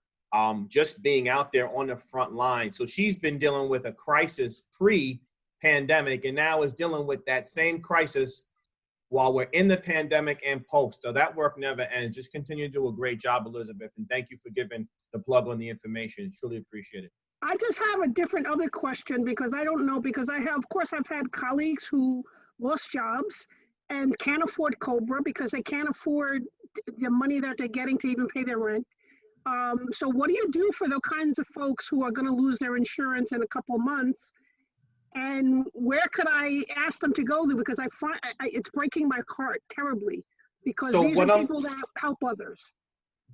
just being out there on the front line. So she's been dealing with a crisis pre-pandemic and now is dealing with that same crisis while we're in the pandemic and post. So that work never ends. Just continue to do a great job, Elizabeth. And thank you for giving the plug on the information. Truly appreciate it. I just have a different other question, because I don't know, because of course, I've had colleagues who lost jobs and can't afford COBRA because they can't afford the money that they're getting to even pay their rent. So what do you do for the kinds of folks who are going to lose their insurance in a couple of months? And where could I ask them to go to? Because I find it's breaking my heart terribly, because these are people that help others.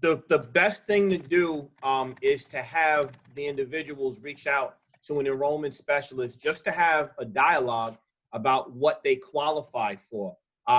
The best thing to do is to have the individuals reach out to an enrollment specialist just to have a dialogue about what they qualify for.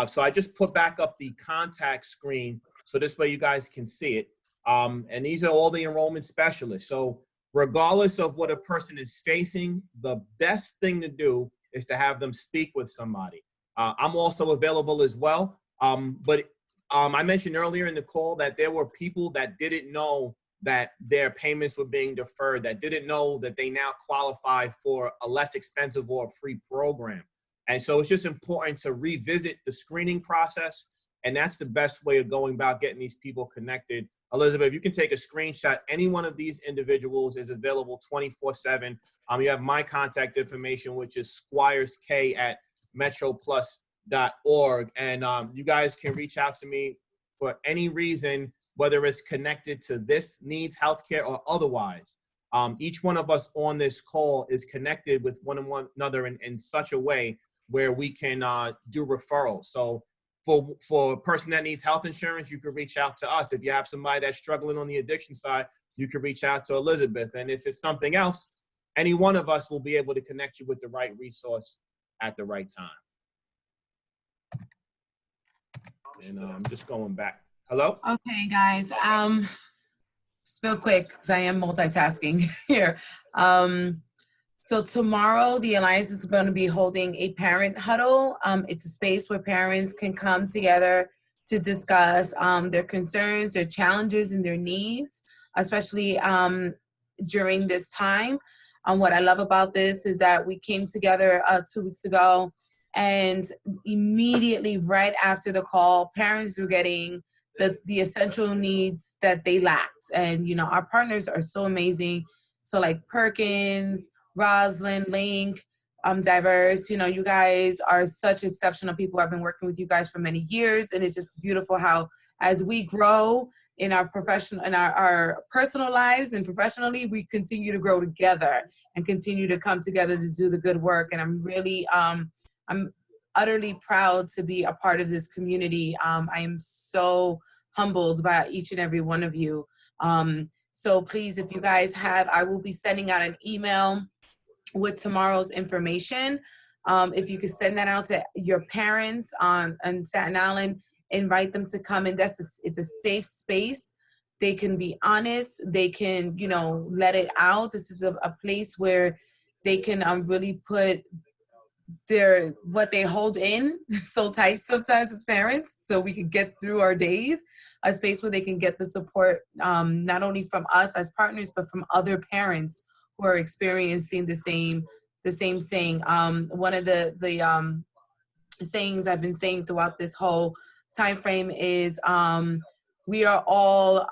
So I just put back up the contact screen so this way you guys can see it. And these are all the enrollment specialists. So regardless of what a person is facing, the best thing to do is to have them speak with somebody. I'm also available as well. But I mentioned earlier in the call that there were people that didn't know that their payments were being deferred, that didn't know that they now qualify for a less expensive or a free program. And so it's just important to revisit the screening process. And that's the best way of going about getting these people connected. Elizabeth, you can take a screenshot. Any one of these individuals is available 24/7. You have my contact information, which is squiresk@metroplus.org. And you guys can reach out to me for any reason, whether it's connected to this needs healthcare or otherwise. Each one of us on this call is connected with one another in such a way where we can do referrals. So for a person that needs health insurance, you can reach out to us. If you have somebody that's struggling on the addiction side, you can reach out to Elizabeth. And if it's something else, any one of us will be able to connect you with the right resource at the right time. And I'm just going back. Hello? Okay, guys. Just real quick, because I am multitasking here. So tomorrow, the Alliance is going to be holding a parent huddle. It's a space where parents can come together to discuss their concerns, their challenges, and their needs, especially during this time. What I love about this is that we came together 2 weeks ago, and immediately right after the call, parents were getting the essential needs that they lacked. And, you know, our partners are so amazing. So like Perkins, Roslyn, Link, Diverse, you know, you guys are such exceptional people. I've been working with you guys for many years, and it's just beautiful how as we grow in our professional, in our personal lives and professionally, we continue to grow together and continue to come together to do the good work. And I'm really, I'm utterly proud to be a part of this community. I am so humbled by each and every one of you. So please, if you guys have, I will be sending out an email with tomorrow's information. If you could send that out to your parents on Staten Island, invite them to come in. It's a safe space. They can be honest. They can, you know, let it out. This is a place where they can really put what they hold in so tight sometimes as parents, so we can get through our days. A space where they can get the support, not only from us as partners, but from other parents who are experiencing the same thing. One of the sayings I've been saying throughout this whole time frame is we are all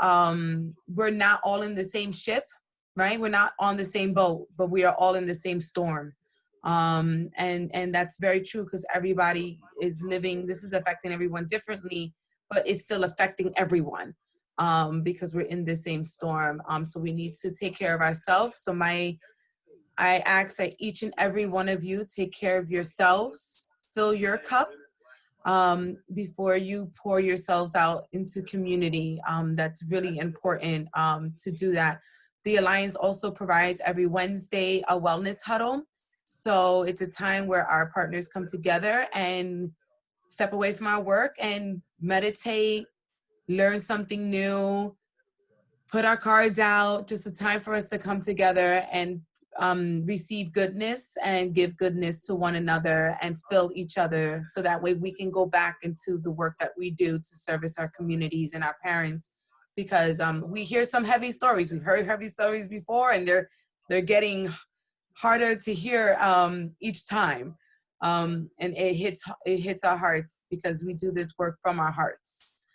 we're not all in the same ship, right? We're not on the same boat, but we are all in the same storm. And that's very true, because everybody is living, this is affecting everyone differently, but it's still affecting everyone, because we're in the same storm. So we need to take care of ourselves. So I ask that each and every one of you take care of yourselves, fill your cup, before you pour yourselves out into community. That's really important to do that. The Alliance also provides every Wednesday a wellness huddle. So it's a time where our partners come together and step away from our work and meditate, learn something new, put our cards out, just a time for us to come together and receive goodness and give goodness to one another and fill each other, so that way we can go back into the work that we do to service our communities and our parents. Because we hear some heavy stories. We've heard heavy stories before, and they're getting harder to hear each time. And it hits our hearts, because we do this work from our hearts.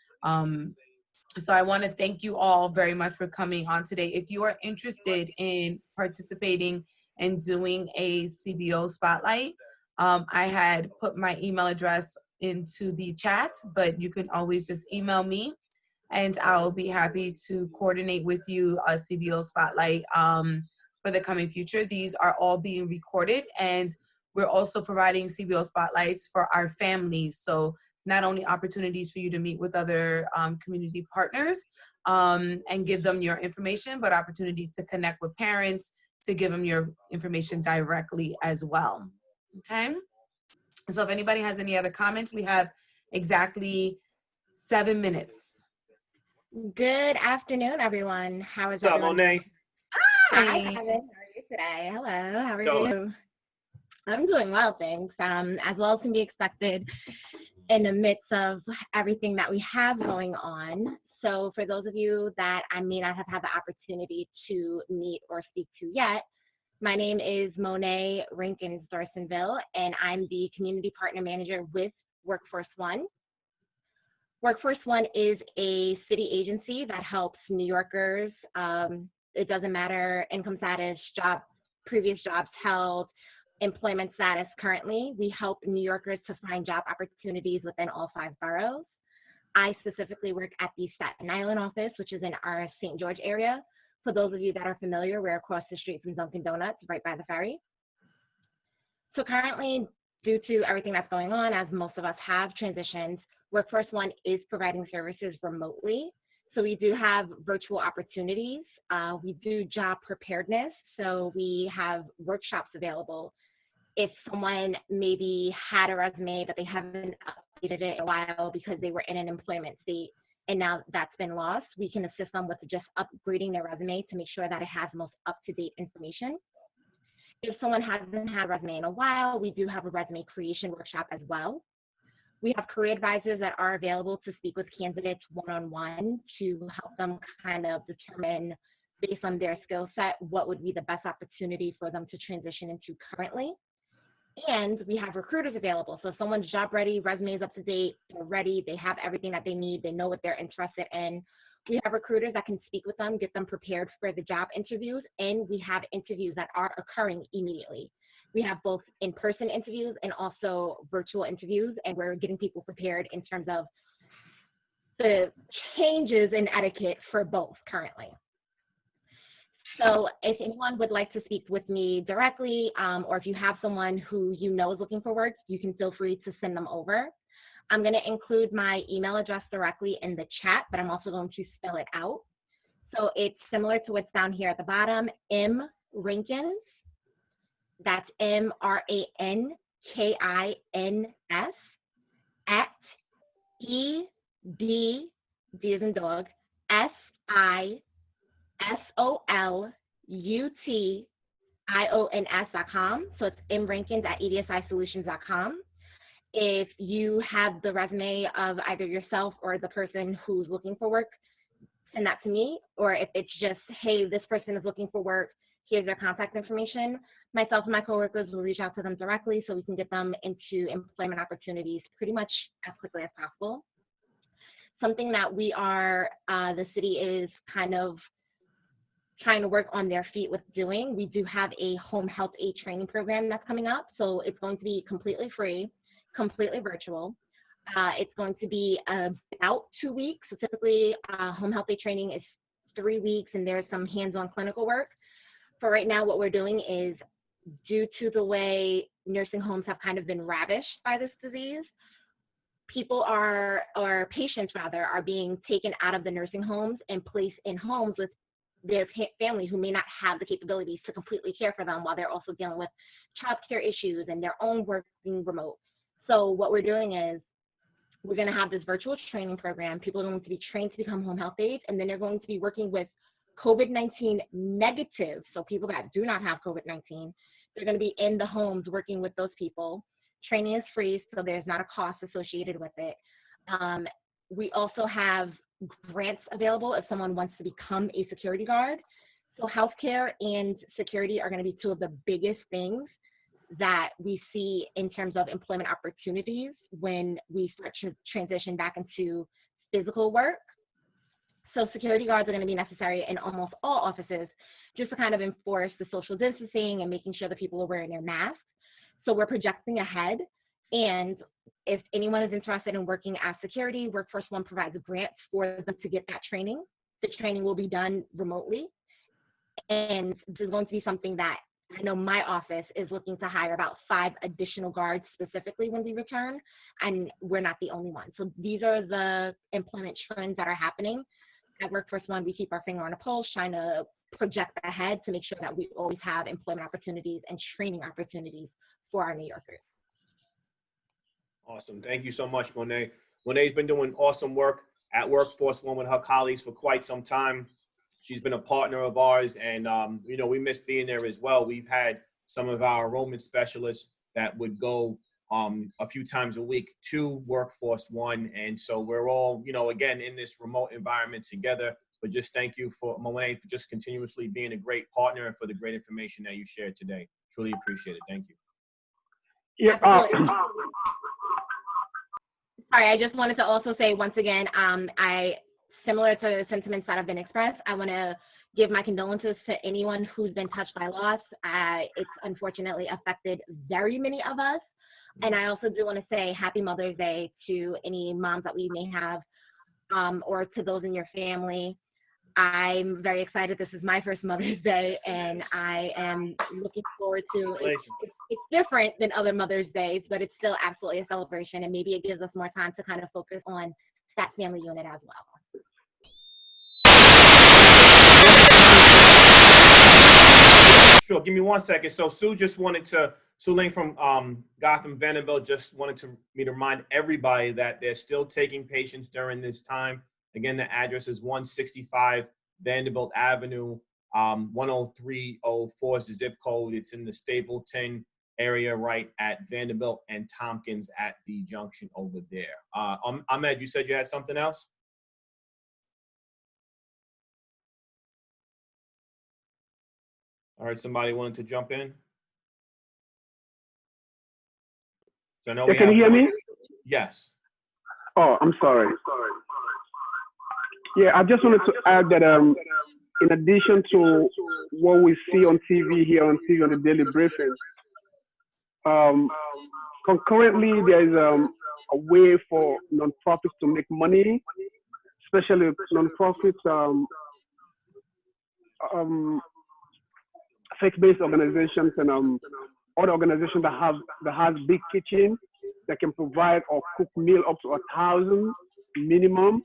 So I want to thank you all very much for coming on today. If you are interested in participating and doing a CBO Spotlight, I had put my email address into the chat, but you can always just email me, and I'll be happy to coordinate with you a CBO Spotlight for the coming future. These are all being recorded, and we're also providing CBO Spotlights for our families. So not only opportunities for you to meet with other community partners and give them your information, but opportunities to connect with parents, to give them your information directly as well. Okay. So if anybody has any other comments, we have exactly 7 minutes. Good afternoon, everyone. How is What's up, everyone Monet? doing? Hi, Kevin. How are you today? Hello. How are you? I'm doing well, thanks. As well as can be expected in the midst of everything that we have going on. So for those of you that I may not have had the opportunity to meet or speak to yet, my name is Monet Rinkins Dorsonville, and I'm the Community Partner Manager with Workforce One. Workforce One is a city agency that helps New Yorkers. It doesn't matter income status, previous jobs held, employment status currently. We help New Yorkers to find job opportunities within all 5 boroughs. I specifically work at the Staten Island office, which is in our St. George area. For those of you that are familiar, we're across the street from Dunkin' Donuts, right by the ferry. So currently, due to everything that's going on, as most of us have transitioned, Workforce One is providing services remotely. So we do have virtual opportunities. We do job preparedness. So we have workshops available. If someone maybe had a resume, but they haven't updated it in a while because they were in an employment state, and now that's been lost, we can assist them with just upgrading their resume to make sure that it has the most up-to-date information. If someone hasn't had a resume in a while, we do have a resume creation workshop as well. We have career advisors that are available to speak with candidates one-on-one to help them kind of determine, based on their skill set, what would be the best opportunity for them to transition into currently. And we have recruiters available. So if someone's job ready, resume is up to date, they're ready, they have everything that they need, they know what they're interested in. We have recruiters that can speak with them, get them prepared for the job interviews, and we have interviews that are occurring immediately. We have both in-person interviews and also virtual interviews, and we're getting people prepared in terms of the changes in etiquette for both currently. So if anyone would like to speak with me directly, or if you have someone who you know is looking for work, you can feel free to send them over. I'm going to include my email address directly in the chat, but I'm also going to spell it out. So it's similar to what's down here at the bottom, M. Rinkins, that's MRANKINS, at D as in dog, SISOLUTIONS.com. So it's mrankins@edsiSolutions.com. If you have the resume of either yourself or the person who's looking for work, send that to me. Or if it's just, hey, this person is looking for work, here's their contact information, myself and my coworkers will reach out to them directly so we can get them into employment opportunities pretty much as quickly as possible. Something that we are, the city is kind of trying to work on their feet with doing. We do have a home health aid training program that's coming up. So it's going to be completely free, completely virtual. It's going to be about 2 weeks. So typically home health aid training is 3 weeks and there's some hands-on clinical work. For right now, what we're doing is, due to the way nursing homes have kind of been ravished by this disease, people are, or patients rather, are being taken out of the nursing homes and placed in homes with their family who may not have the capabilities to completely care for them while they're also dealing with child care issues and their own working remote. So what we're doing is we're going to have this virtual training program. People are going to be trained to become home health aides, and then they're going to be working with COVID-19 negative, so people that do not have COVID-19. They're going to be in the homes working with those people. Training is free, so there's not a cost associated with it. We also have grants available if someone wants to become a security guard. So healthcare and security are going to be two of the biggest things that we see in terms of employment opportunities when we start to transition back into physical work. So security guards are going to be necessary in almost all offices just to kind of enforce the social distancing and making sure that people are wearing their masks. So we're projecting ahead. And if anyone is interested in working as security, Workforce One provides grants for them to get that training. The training will be done remotely. And this is going to be something that I know my office is looking to hire about 5 additional guards specifically when we return, and we're not the only one. So these are the employment trends that are happening. At Workforce One, we keep our finger on the pulse, trying to project ahead to make sure that we always have employment opportunities and training opportunities for our New Yorkers. Awesome. Thank you so much, Monet. Monet's been doing awesome work at Workforce One with her colleagues for quite some time. She's been a partner of ours, and you know, we miss being there as well. We've had some of our enrollment specialists that would go a few times a week to Workforce One, and so we're all, you know, again in this remote environment together. But just thank you for Monet for just continuously being a great partner and for the great information that you shared today. Truly appreciate it. Thank you. Yeah. Sorry, I just wanted to also say once again, similar to the sentiments that have been expressed, I want to give my condolences to anyone who's been touched by loss. It's unfortunately affected very many of us. And I also do want to say Happy Mother's Day to any moms that we may have, or to those in your family. I'm very excited. This is my first Mother's Day, and I am looking forward to it. It's different than other Mother's Days, but it's still absolutely a celebration, and maybe it gives us more time to kind of focus on that family unit as well. Sure, give me 1 second. So Sue Ling from Gotham Vanderbilt just wanted me to remind everybody that they're still taking patients during this time. Again, the address is 165 Vanderbilt Avenue, 10304 is the zip code. It's in the Stapleton area right at Vanderbilt and Tompkins at the junction over there. Ahmed, you said you had something else? All right, somebody wanted to jump in? So I know can you hear me? Yes. Oh, I'm sorry. Yeah, I just wanted to add that in addition to what we see on TV here on TV on the daily briefing, concurrently there is a way for nonprofits to make money, especially nonprofits, faith-based organizations and other organizations that has big kitchen that can provide or cook meal up to 1,000 minimum.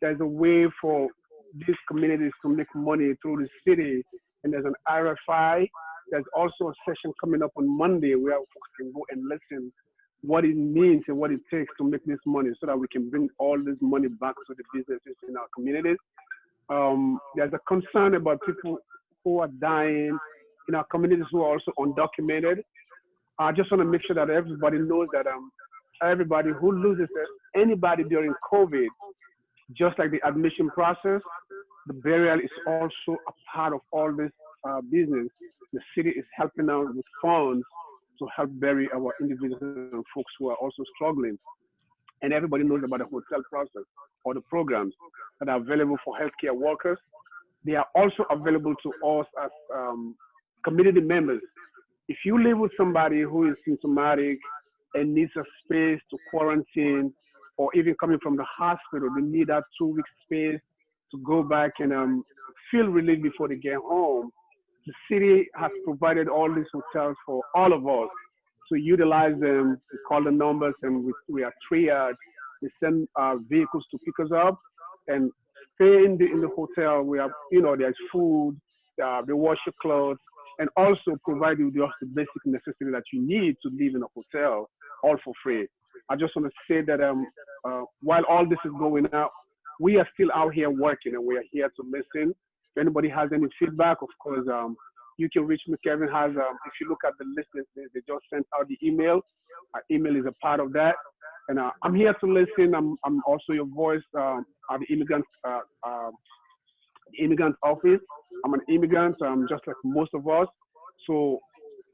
There's a way for these communities to make money through the city, and there's an RFI. There's also a session coming up on Monday where folks can go and listen what it means and what it takes to make this money so that we can bring all this money back to the businesses in our communities. There's a concern about people who are dying in our communities who are also undocumented. I just want to make sure that everybody knows that everybody who loses anybody during COVID, just like the admission process, the burial is also a part of all this business. The city is helping out with funds to help bury our individuals and folks who are also struggling. And everybody knows about the hotel process or the programs that are available for healthcare workers. They are also available to us as community members. If you live with somebody who is symptomatic and needs a space to quarantine, or even coming from the hospital, they need that 2-week space to go back and feel relief before they get home. The city has provided all these hotels for all of us to utilize them. We call the numbers and we are triaged. They send vehicles to pick us up and stay in the hotel. We have, there's food, they wash your clothes, and also provide you with the basic necessity that you need to live in a hotel, all for free. I just want to say that while all this is going out, we are still out here working, and we are here to listen. If anybody has any feedback, of course, you can reach me. Kevin has, if you look at the list, they just sent out the email. Our email is a part of that. And I'm here to listen. I'm also your voice at the immigrant office. I'm an immigrant, just like most of us. So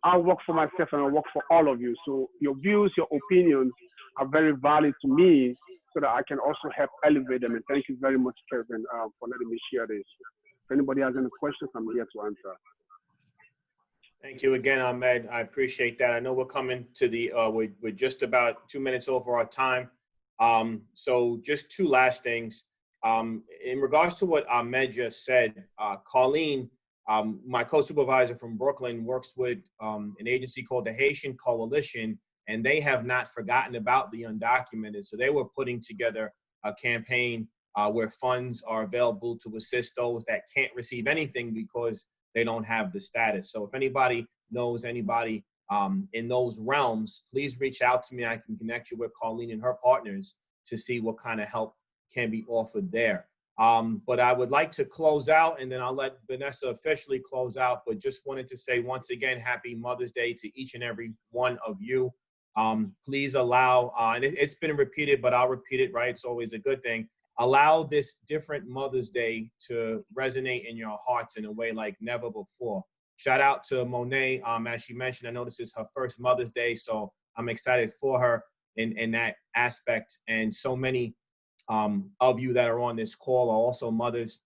I work for myself and I work for all of you. So your views, your opinions are very valid to me so that I can also help elevate them. And thank you very much, Kevin, for letting me share this. If anybody has any questions, I'm here to answer. Thank you again, Ahmed. I appreciate that. I know we're coming to the, we're just about 2 minutes over our time. So just two last things. In regards to what Ahmed just said, Colleen, my co-supervisor from Brooklyn, works with an agency called the Haitian Coalition, and they have not forgotten about the undocumented. So they were putting together a campaign where funds are available to assist those that can't receive anything because they don't have the status. So if anybody knows anybody in those realms, please reach out to me. I can connect you with Colleen and her partners to see what kind of help can be offered there. But I would like to close out, and then I'll let Vanessa officially close out, but just wanted to say once again, happy Mother's Day to each and every one of you. Please allow, and it's been repeated, but I'll repeat it, right? It's always a good thing. Allow this different Mother's Day to resonate in your hearts in a way like never before. Shout out to Monet. As she mentioned, I know this is her first Mother's Day, so I'm excited for her in that aspect. And so many of you that are on this call are also mothers,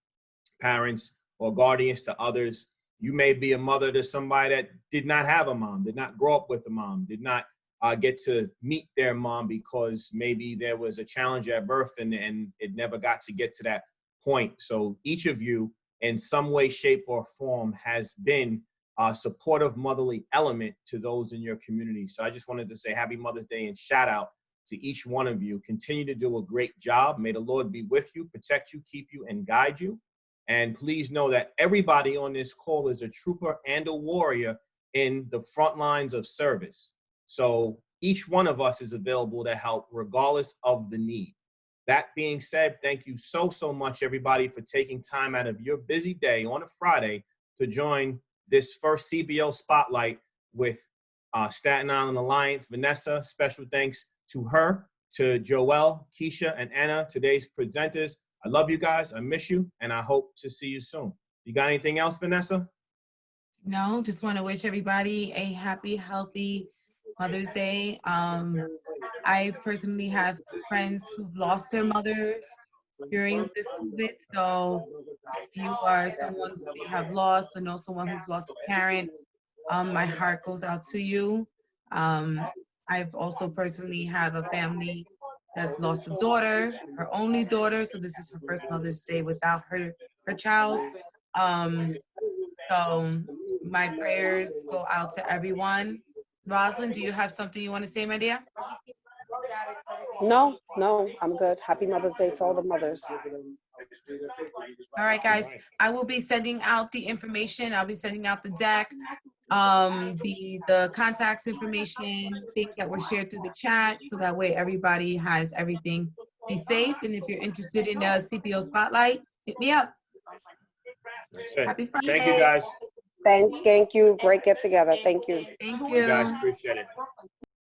parents, or guardians to others. You may be a mother to somebody that did not have a mom, did not grow up with a mom, did not get to meet their mom because maybe there was a challenge at birth and it never got to get to that point. So each of you in some way, shape, or form has been a supportive motherly element to those in your community. So I just wanted to say happy Mother's Day and shout out to each one of you. Continue to do a great job. May the Lord be with you, protect you, keep you, and guide you. And please know that everybody on this call is a trooper and a warrior in the front lines of service. So each one of us is available to help regardless of the need. That being said, thank you so much, everybody, for taking time out of your busy day on a Friday to join this first CBO Spotlight with Staten Island Alliance. Vanessa, special thanks to her, to Joelle, Keisha, and Anna, today's presenters. I love you guys. I miss you, and I hope to see you soon. You got anything else, Vanessa? No, just want to wish everybody a happy, healthy Mother's Day. I personally have friends who've lost their mothers during this COVID. So if you are someone who may have lost or know someone who's lost a parent, my heart goes out to you. I've also personally have a family that's lost a daughter, her only daughter. So this is her first Mother's Day without her child. So my prayers go out to everyone. Rosalind, do you have something you want to say, my dear? No, I'm good. Happy Mother's Day to all the mothers. All right, guys. I will be sending out the information. I'll be sending out the deck, the contacts information, things that were shared through the chat, so that way everybody has everything. Be safe, and if you're interested in a CBO Spotlight, hit me up. Happy Friday. Thank you, guys. Thank you. Great get together. Thank you. Thank you. You guys appreciate it.